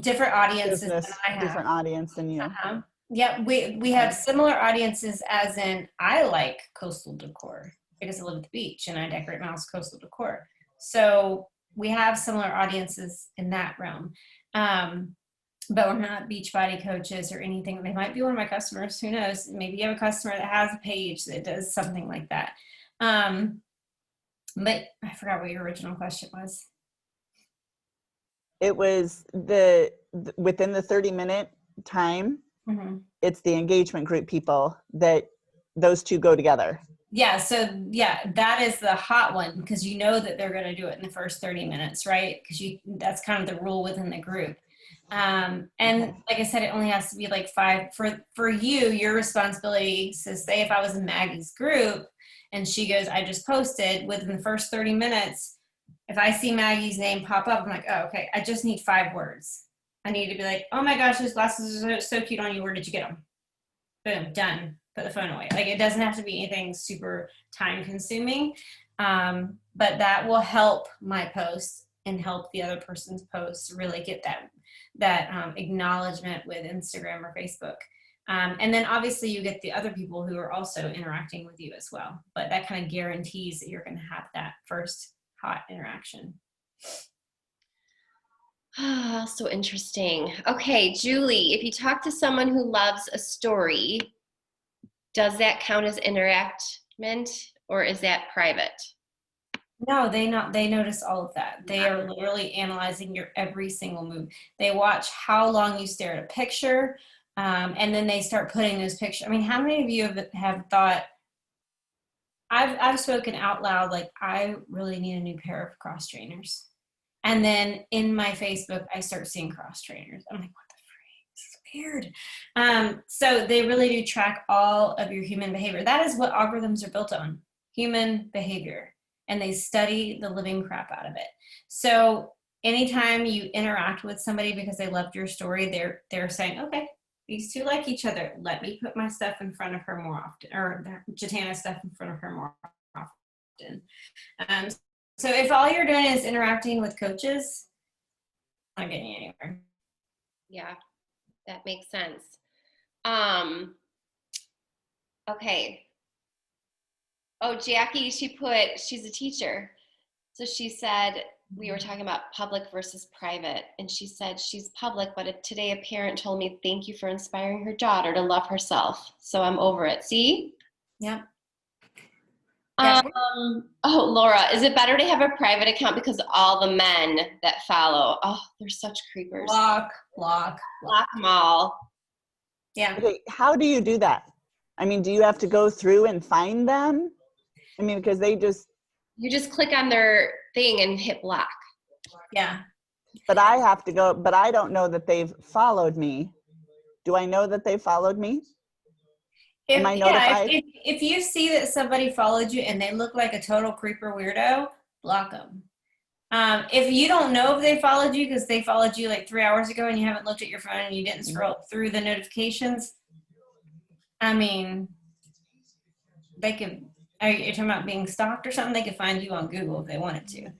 different audiences business, than I have. different audience than you? Yeah, we have similar audiences, as in I like coastal decor because I live at the beach and I decorate my house coastal decor. So we have similar audiences in that realm. But we're not beach body coaches or anything. They might be one of my customers. Who knows? Maybe you have a customer that has a page that does something like that. But I forgot what your original question was. It was within the 30-minute time, it's the engagement group people that those two go together. Yeah, so yeah, that is the hot one, because you know that they're going to do it in the first 30 minutes, right? Because that's kind of the rule within the group. And like I said, it only has to be like 5 for you. Your responsibility. So say if I was in Maggie's group and she goes, I just posted, within the first 30 minutes, if I see Maggie's name pop up, I'm like, oh, okay, I just need 5 words. I need to be like, oh my gosh, those glasses are so cute on you. Where did you get them? Boom, done. Put the phone away. Like, it doesn't have to be anything super time consuming, but that will help my post and help the other person's posts really get that acknowledgement with Instagram or Facebook. And then obviously you get the other people who are also interacting with you as well. But that kind of guarantees that you're going to have that first hot interaction. Oh, so interesting. Okay, Julie, if you talk to someone who loves a story, does that count as interactment, or is that private? No, they notice all of that. They are literally analyzing your every single move. They watch how long you stare at a picture, and then they start putting those pictures. I mean, how many of you have thought, I've spoken out loud, like, I really need a new pair of cross trainers. And then in my Facebook, I start seeing cross trainers. I'm like, what the freak? This is weird. So they really do track all of your human behavior. That is what algorithms are built on, human behavior. And they study the living crap out of it. So anytime you interact with somebody because they loved your story, they're saying, okay, these two like each other. Let me put my stuff in front of her more often, or Jatana stuff in front of her more often. So if all you're doing is interacting with coaches, I'm not getting anywhere. Yeah, that makes sense. Okay. Oh, Jackie, she's a teacher. So she said, we were talking about public versus private, and she said she's public, but today a parent told me, thank you for inspiring her daughter to love herself. So I'm over it. See? Yeah. Oh, Laura, is it better to have a private account because all the men that follow, oh, they're such creepers. Block them all. Yeah. Okay, how do you do that? I mean, do you have to go through and find them? I mean, because you just click on their thing and hit block. Yeah. But I have to go, but I don't know that they've followed me. Do I know that they followed me? Am I notified? If you see that somebody followed you and they look like a total creeper weirdo, block them. If you don't know if they followed you because they followed you like 3 hours ago and you haven't looked at your phone and you didn't scroll through the notifications, I mean, they could, are you talking about being stalked or something? They could find you on Google if they wanted to.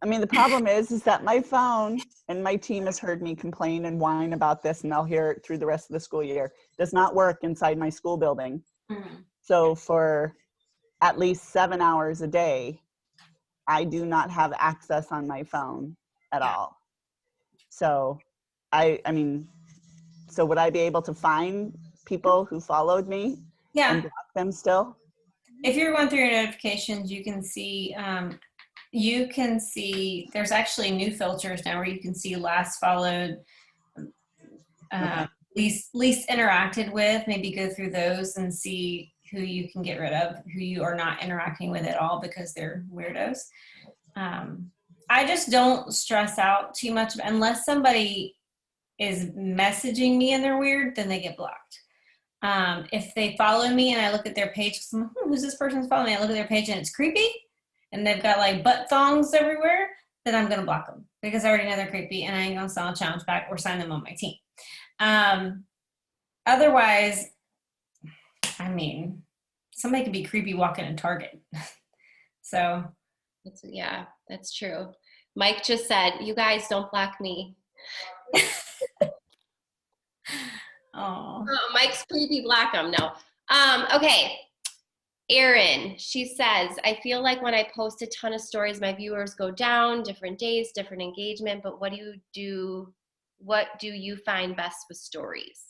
I mean, the problem is that my phone, and my team has heard me complain and whine about this, and they'll hear it through the rest of the school year, does not work inside my school building. Mhm. So for at least 7 hours a day, I do not have access on my phone at Yeah. all. So I mean, so would I be able to find people who followed me Yeah. and block them still? If you're going through your notifications, you can see, there's actually new filters now where you can see last followed, Okay. least interacted with, maybe go through those and see who you can get rid of, who you are not interacting with at all because they're weirdos. I just don't stress out too much unless somebody is messaging me and they're weird, then they get blocked. If they follow me and I look at their page, 'cause I'm like, who's this person's following me? I look at their page and it's creepy and they've got like butt thongs everywhere, then I'm going to block them because I already know they're creepy and I ain't going to sell a challenge pack or sign them on my team. Otherwise, I mean, somebody could be creepy walking in Target. So Yeah, that's true. Mike just said, you guys don't block me. oh, Mike's creepy, block him. No. Okay. Erin, she says, I feel like when I post a ton of stories, my viewers go down, different days, different engagement, but what do you find best with stories?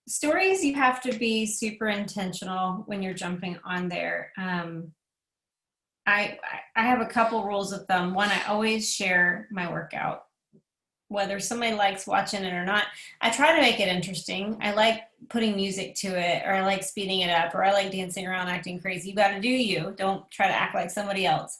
stories, you have to be super intentional when you're jumping on there. I have a couple rules of thumb. One, I always share my workout, whether somebody likes watching it or not. I try to make it interesting. I like putting music to it, or I like speeding it up, or I like dancing around, acting crazy. You got to do you. Don't try to act like somebody else.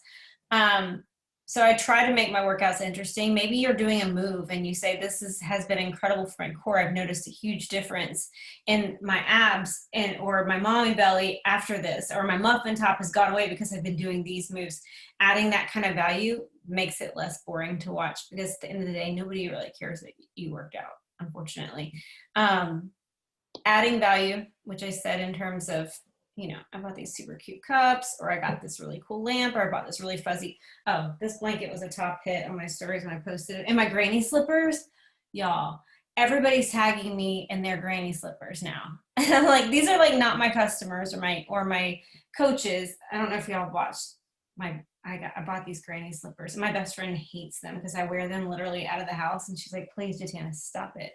So I try to make my workouts interesting. Maybe you're doing a move and you say, has been incredible for my core. I've noticed a huge difference in my abs or my mommy belly after this, or my muffin top has gone away because I've been doing these moves. Adding that kind of value makes it less boring to watch, because at the end of the day, nobody really cares that you worked out, unfortunately. Adding value, which I said in terms of, I bought these super cute cups, or I got this really cool lamp, or I bought this really fuzzy, this blanket was a top hit on my stories when I posted it. And my granny slippers, y'all, everybody's tagging me in their granny slippers now. And I'm like, these are like not my customers or my coaches. I don't know if y'all watched I bought these granny slippers, and my best friend hates them because I wear them literally out of the house, and she's like, please, Jatana, stop it.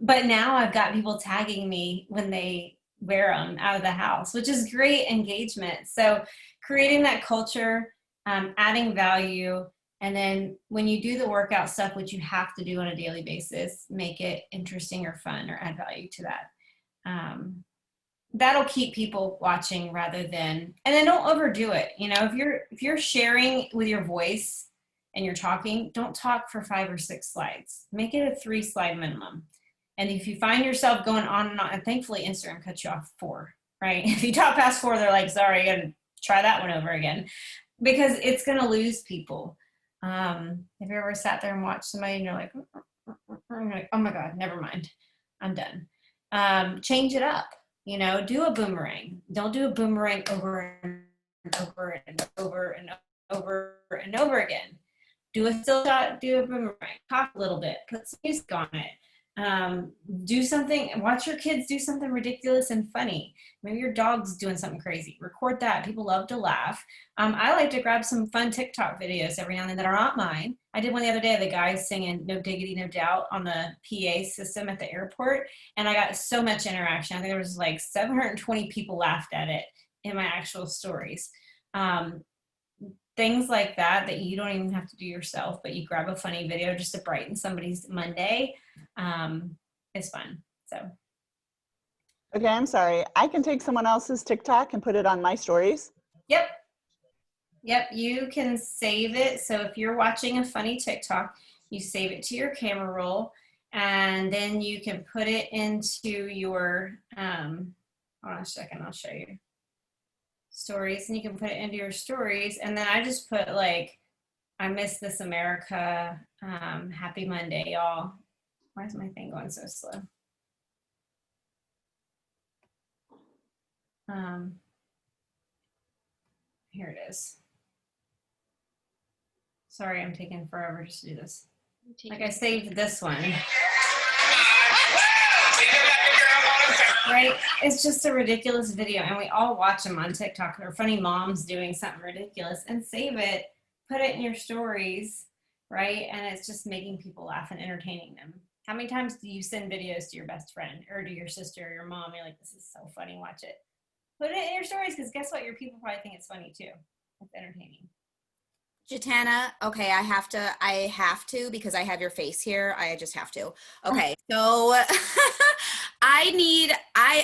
But now I've got people tagging me when they wear them out of the house, which is great engagement. So creating that culture, adding value, and then when you do the workout stuff, which you have to do on a daily basis, make it interesting or fun or add value to that. That'll keep people watching rather than, and then don't overdo it. If you're sharing with your voice and you're talking, don't talk for 5 or 6 slides. Make it a 3 slide minimum. And if you find yourself going on and on, and thankfully Instagram cuts you off 4, right? If you talk past 4, they're like, sorry, you gotta try that one over again, because it's gonna lose people. Have you ever sat there and watched somebody and you're like, oh my God, never mind, I'm done. Change it up. Do a boomerang. Don't do a boomerang over and over and over and over and over again. Do a still shot, do a boomerang, talk a little bit, put some music on it. Do something, watch your kids do something ridiculous and funny. Maybe your dog's doing something crazy. Record that. People love to laugh. I like to grab some fun TikTok videos every now and then that are not mine. I did one the other day of the guy singing No Diggity, No Doubt on the PA system at the airport, and I got so much interaction. I think there was like 720 people laughed at it in my actual stories. Things like that you don't even have to do yourself, but you grab a funny video just to brighten somebody's Monday, is fun. So. Okay, I'm sorry. I can take someone else's TikTok and put it on my stories. Yep, you can save it. So if you're watching a funny TikTok, you save it to your camera roll, and then you can put it into your, hold on a second, I'll show you. Stories, and you can put it into your stories, and then I just put like, I miss this America, happy Monday, y'all. Why is my thing going so slow? Here it is. Sorry, I'm taking forever just to do this. Like I saved this one. Right? It's just a ridiculous video, and we all watch them on TikTok. Or funny moms doing something ridiculous, and save it, put it in your stories, right? And it's just making people laugh and entertaining them. How many times do you send videos to your best friend or to your sister or your mom? You're like, this is so funny, watch it. Put it in your stories, because guess what? Your people probably think it's funny too. It's entertaining. Jatana, okay, I have to because I have your face here. I just have to. Okay, so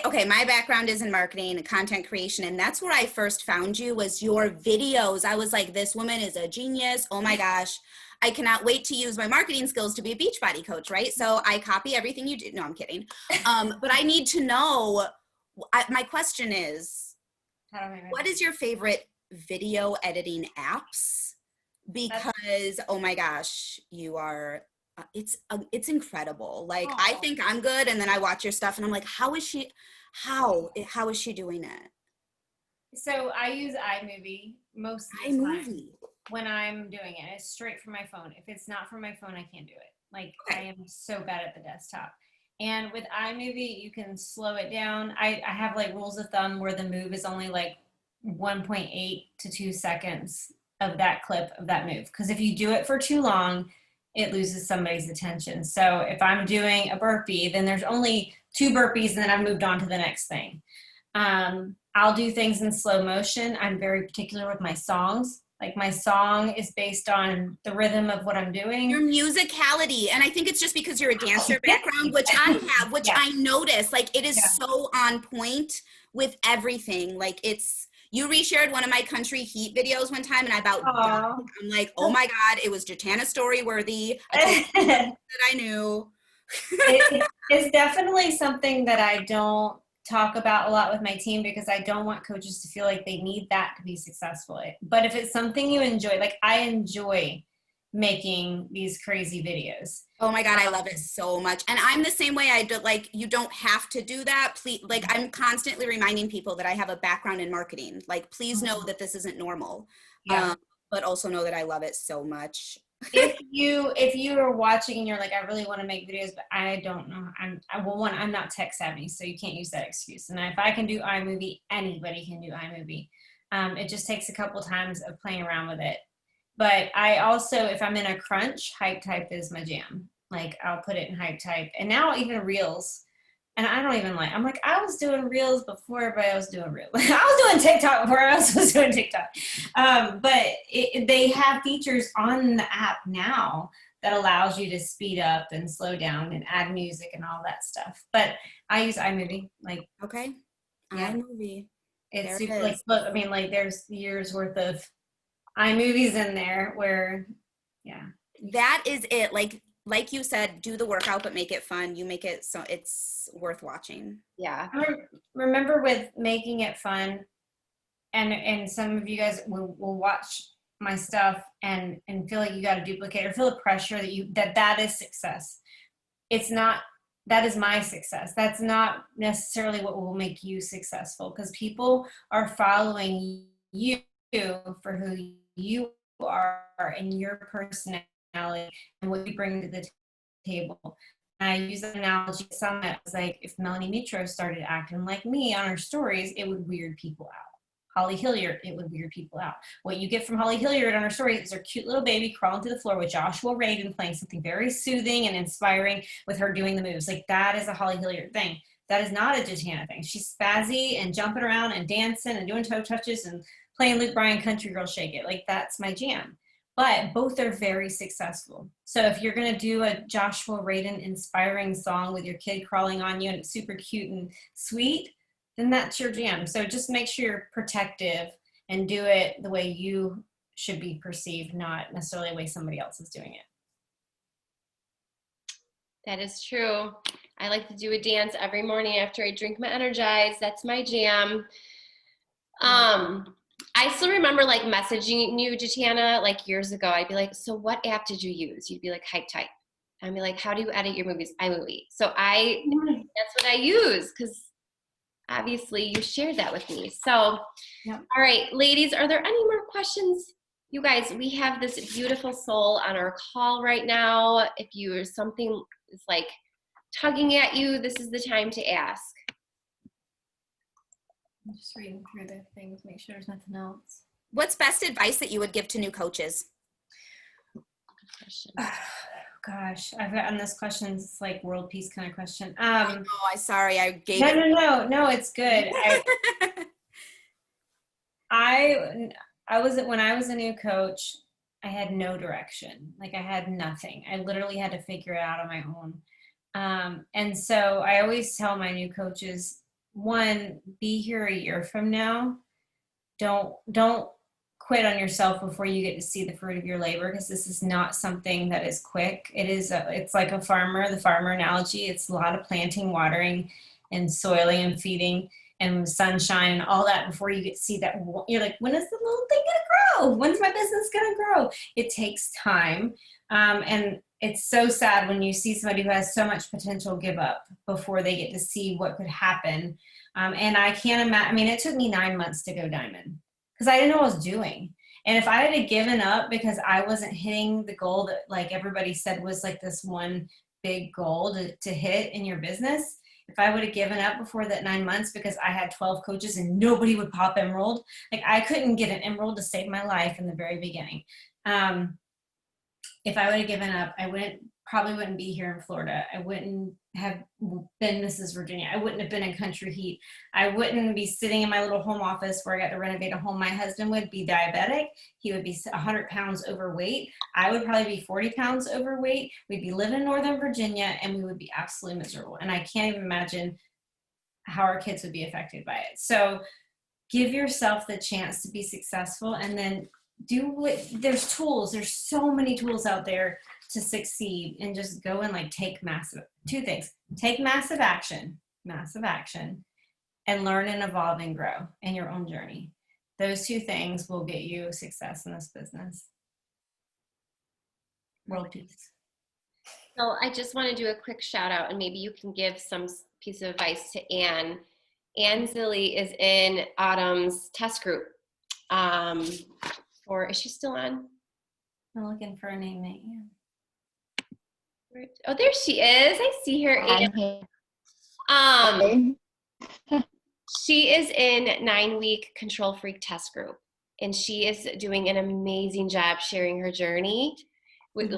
okay, my background is in marketing and content creation, and that's where I first found you, was your videos. I was like, this woman is a genius. Oh my gosh. I cannot wait to use my marketing skills to be a Beachbody coach, right? So I copy everything you do. No, I'm kidding. But I need to know, my question is, what is your favorite video editing apps? Because oh my gosh, you are it's incredible. Like, I think I'm good, and then I watch your stuff and I'm like, how is she doing it? So I use iMovie most of the time when I'm doing it. It's straight from my phone. If it's not from my phone, I can't do it. Like, I am so bad at the desktop. And with iMovie, you can slow it down. I have like rules of thumb where the move is only like 1.8 to 2 seconds of that clip of that move. Because if you do it for too long, it loses somebody's attention. So if I'm doing a burpee, then there's only 2 burpees, and then I've moved on to the next thing. I'll do things in slow motion. I'm very particular with my songs. Like, my song is based on the rhythm of what I'm doing. Your musicality. And I think it's just because you're a dancer background, which I have, which I notice, like, it is so on point with everything. Like, you reshared one of my country heat videos one time, and I about died. I'm like, oh my God, it was Jatana story worthy. I told that I knew. It's definitely something that I don't talk about a lot with my team, because I don't want coaches to feel like they need that to be successful. But if it's something you enjoy, like, I enjoy making these crazy videos. Oh my God, I love it so much. And I'm the same way. Like, you don't have to do that. Please, like, I'm constantly reminding people that I have a background in marketing. Like, please know that this isn't normal. But also know that I love it so much. If you are watching and you're like, I really want to make videos, but I don't know. I'm not tech savvy, so you can't use that excuse. And if I can do iMovie, anybody can do iMovie. It just takes a couple times of playing around with it. But I also, if I'm in a crunch, hype type is my jam. Like, I'll put it in hype type. And now even reels. And I don't even I'm like, I was doing reels before everybody else was doing reels. I was doing TikTok before everyone else was doing TikTok. But they have features on the app now that allows you to speed up and slow down and add music and all that stuff. But I use iMovie. Like, okay. iMovie. It's super, like, look, I mean, like, there's years worth of iMovies in there where, that is it. Like you said, do the workout, but make it fun. You make it so it's worth watching. Yeah. I remember with making it fun, and some of you guys will watch my stuff and feel like you got to duplicate, or feel the pressure that is success. It's not. That is my success. That's not necessarily what will make you successful, because people are following you for who you are and your personality and what you bring to the table. And I use that analogy at Summit. It's like, if Melanie Mitro started acting like me on her stories, it would weird people out. Holly Hilliard, it would weird people out. What you get from Holly Hilliard on her stories is her cute little baby crawling through the floor with Joshua Radin playing something very soothing and inspiring with her doing the moves. Like, that is a Holly Hilliard thing. That is not a Jatana thing. She's spazzy and jumping around and dancing and doing toe touches and playing Luke Bryan Country Girl Shake It. Like, that's my jam. But both are very successful. So if you're going to do a Joshua Radin inspiring song with your kid crawling on you and it's super cute and sweet, then that's your jam. So just make sure you're protective and do it the way you should be perceived, not necessarily the way somebody else is doing it. That is true. I like to do a dance every morning after I drink my Energize. That's my jam. I still remember, like, messaging you, Jatana, like, years ago. I'd be like, so what app did you use? You'd be like, Hype Type. I'd be like, how do you edit your movies? iMovie. So that's what I use, because obviously you shared that with me. So, Yep. All right, ladies, are there any more questions? You guys, we have this beautiful soul on our call right now. If you something is like tugging at you, this is the time to ask. I'm just reading through the things, make sure there's nothing else. What's best advice that you would give to new coaches? Question. Gosh, I've gotten this question. It's like world peace kind of question. Oh, I'm sorry, I gave No, it's good. When I was a new coach, I had no direction. Like I had nothing. I literally had to figure it out on my own. And so I always tell my new coaches, one, be here a year from now. Don't quit on yourself before you get to see the fruit of your labor, because this is not something that is quick. It's like the farmer analogy. It's a lot of planting, watering, and soiling and feeding and sunshine and all that before you get to see that. You're like, when is the little thing gonna grow? When's my business gonna grow? It takes time. And it's so sad when you see somebody who has so much potential give up before they get to see what could happen. And I can't imagine, I mean, it took me 9 months to go diamond because I didn't know what I was doing. And if I had given up because I wasn't hitting the goal that like everybody said was like this one big goal to hit in your business, if I would have given up before that 9 months because I had 12 coaches and nobody would pop emerald, like I couldn't get an emerald to save my life in the very beginning. If I would have given up, I probably wouldn't be here in Florida. I wouldn't have been Mrs. Virginia. I wouldn't have been in Country Heat. I wouldn't be sitting in my little home office where I got to renovate a home. My husband would be diabetic. He would be 100 pounds overweight. I would probably be 40 pounds overweight. We'd be living in Northern Virginia and we would be absolutely miserable. And I can't even imagine how our kids would be affected by it. So give yourself the chance to be successful, and then there's tools. There's so many tools out there to succeed, and just go and like take two things. Take massive action, and learn and evolve and grow in your own journey. Those two things will get you success in this business. World peace. So I just want to do a quick shout out, and maybe you can give some piece of advice to Anne. Anne Zilli is in Autumn's test group. Is she still on? I'm looking for a name, Anne. Oh, there she is. I see her. She is in 9-week Control Freak test group, and she is doing an amazing job sharing her journey with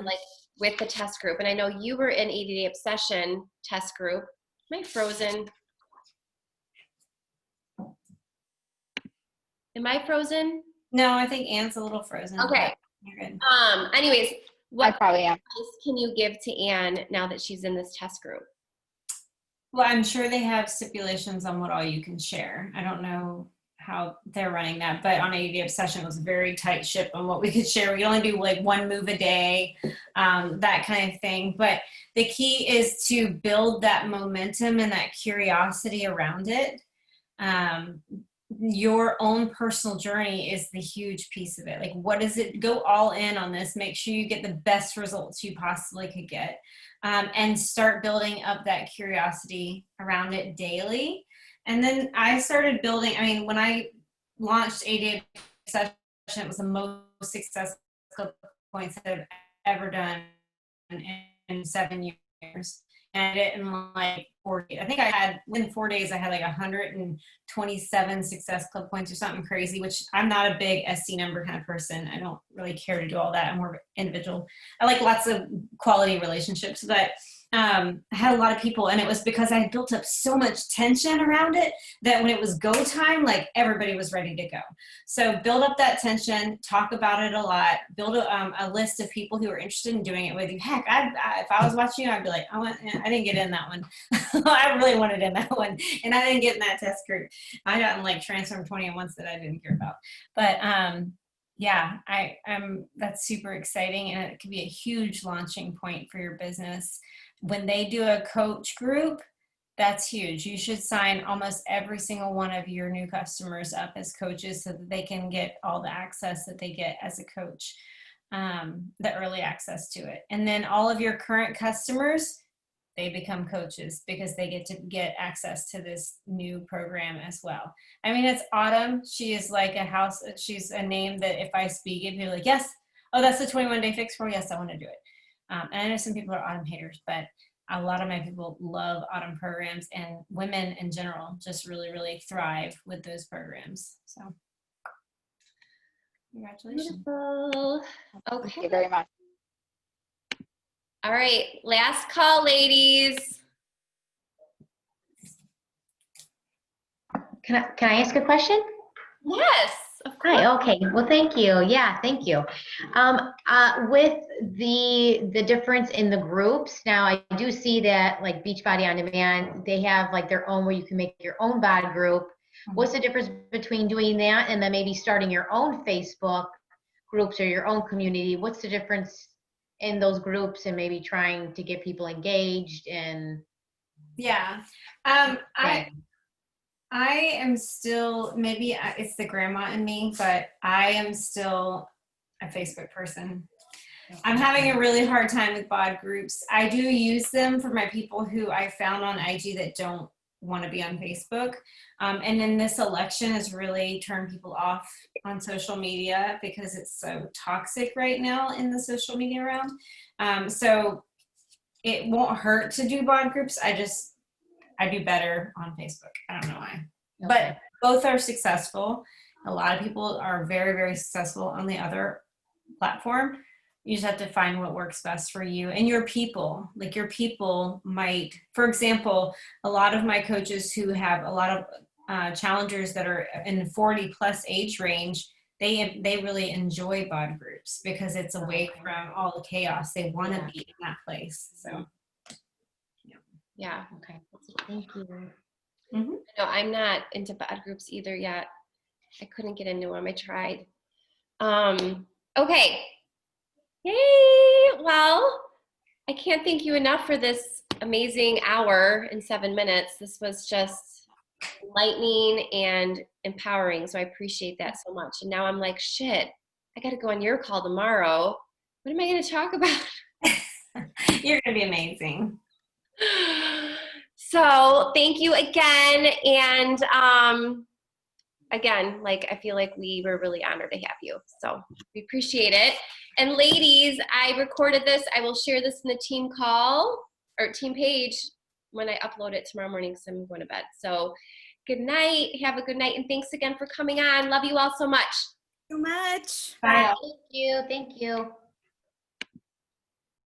with the test group. And I know you were in 80-Day Obsession test group. Am I frozen? Am I frozen? No, I think Anne's a little frozen. Okay. You're good. Anyways, what I probably am. advice can you give to Anne now that she's in this test group? Well, I'm sure they have stipulations on what all you can share. I don't know how they're running that, but on 80-Day Obsession, it was a very tight ship on what we could share. We could only do like one move a day, that kind of thing. But the key is to build that momentum and that curiosity around it. Your own personal journey is the huge piece of it. Like, what is it? Go all in on this. Make sure you get the best results you possibly could get, and start building up that curiosity around it daily. And then I started building, I mean, when I launched 80-Day Obsession, it was the most successful points that I've ever done in 7 years. And I did it in like 4 days. I think within 4 days, I had like 127 Success Club points or something crazy, which I'm not a big SC number kind of person. I don't really care to do all that. I'm more individual. I like lots of quality relationships, but I had a lot of people, and it was because I had built up so much tension around it that when it was go time, like everybody was ready to go. So build up that tension, talk about it a lot, build a list of people who are interested in doing it with you. Heck, if I was watching you, I'd be like, I didn't get in that one. I really wanted in that one, and I didn't get in that test group. I got in like Transform 20 at once that I didn't care about. But yeah, that's super exciting, and it could be a huge launching point for your business. When they do a coach group, that's huge. You should sign almost every single one of your new customers up as coaches so that they can get all the access that they get as a coach, the early access to it. And then all of your current customers, they become coaches because they get to get access to this new program as well. I mean, it's Autumn. She is like she's a name that if I speak, if you're like, yes, oh, that's the 21-day fix for, yes, I want to do it. And I know some people are Autumn haters, but a lot of my people love Autumn programs, and women in general just really, really thrive with those programs. So congratulations. Beautiful. Thank Okay. you very much. All right, last call, ladies. Can I ask a question? Yes, of course. Hi, okay. Well, thank you. Yeah, thank you. With the difference in the groups, now I do see that like Beachbody On Demand, they have like their own where you can make your own bod group. What's the difference between doing that and then maybe starting your own Facebook groups or your own community? What's the difference in those groups and maybe trying to get people engaged and Yeah. I am still, maybe it's the grandma in me, but I am still a Facebook person. I'm having a really hard time with bod groups. I do use them for my people who I found on IG that don't want to be on Facebook. And then this election has really turned people off on social media because it's so toxic right now in the social media realm. So it won't hurt to do bod groups. I do better on Facebook. I don't know why. But both are successful. A lot of people are very, very successful on the other platform. You just have to find what works best for you and your people. Like your people might, for example, a lot of my coaches who have a lot of challengers that are in the 40 plus age range, they really enjoy bod groups because it's away from all the chaos. They want to be in that place. So. Yeah. okay. Thank you. Mm-hmm. No, I'm not into bod groups either yet. I couldn't get into them. I tried. Okay. Yay. Well, I can't thank you enough for this amazing hour and 7 minutes. This was just enlightening and empowering. So I appreciate that so much. And now I'm like, shit, I got to go on your call tomorrow. What am I going to talk about? You're going to be amazing. So thank you again. And again, like I feel like we were really honored to have you. So we appreciate it. And ladies, I recorded this. I will share this in the team call or team page when I upload it tomorrow morning because I'm going to bed. So good night. Have a good night. And thanks again for coming on. Love you all so much. So much. Bye. Thank you. Thank you.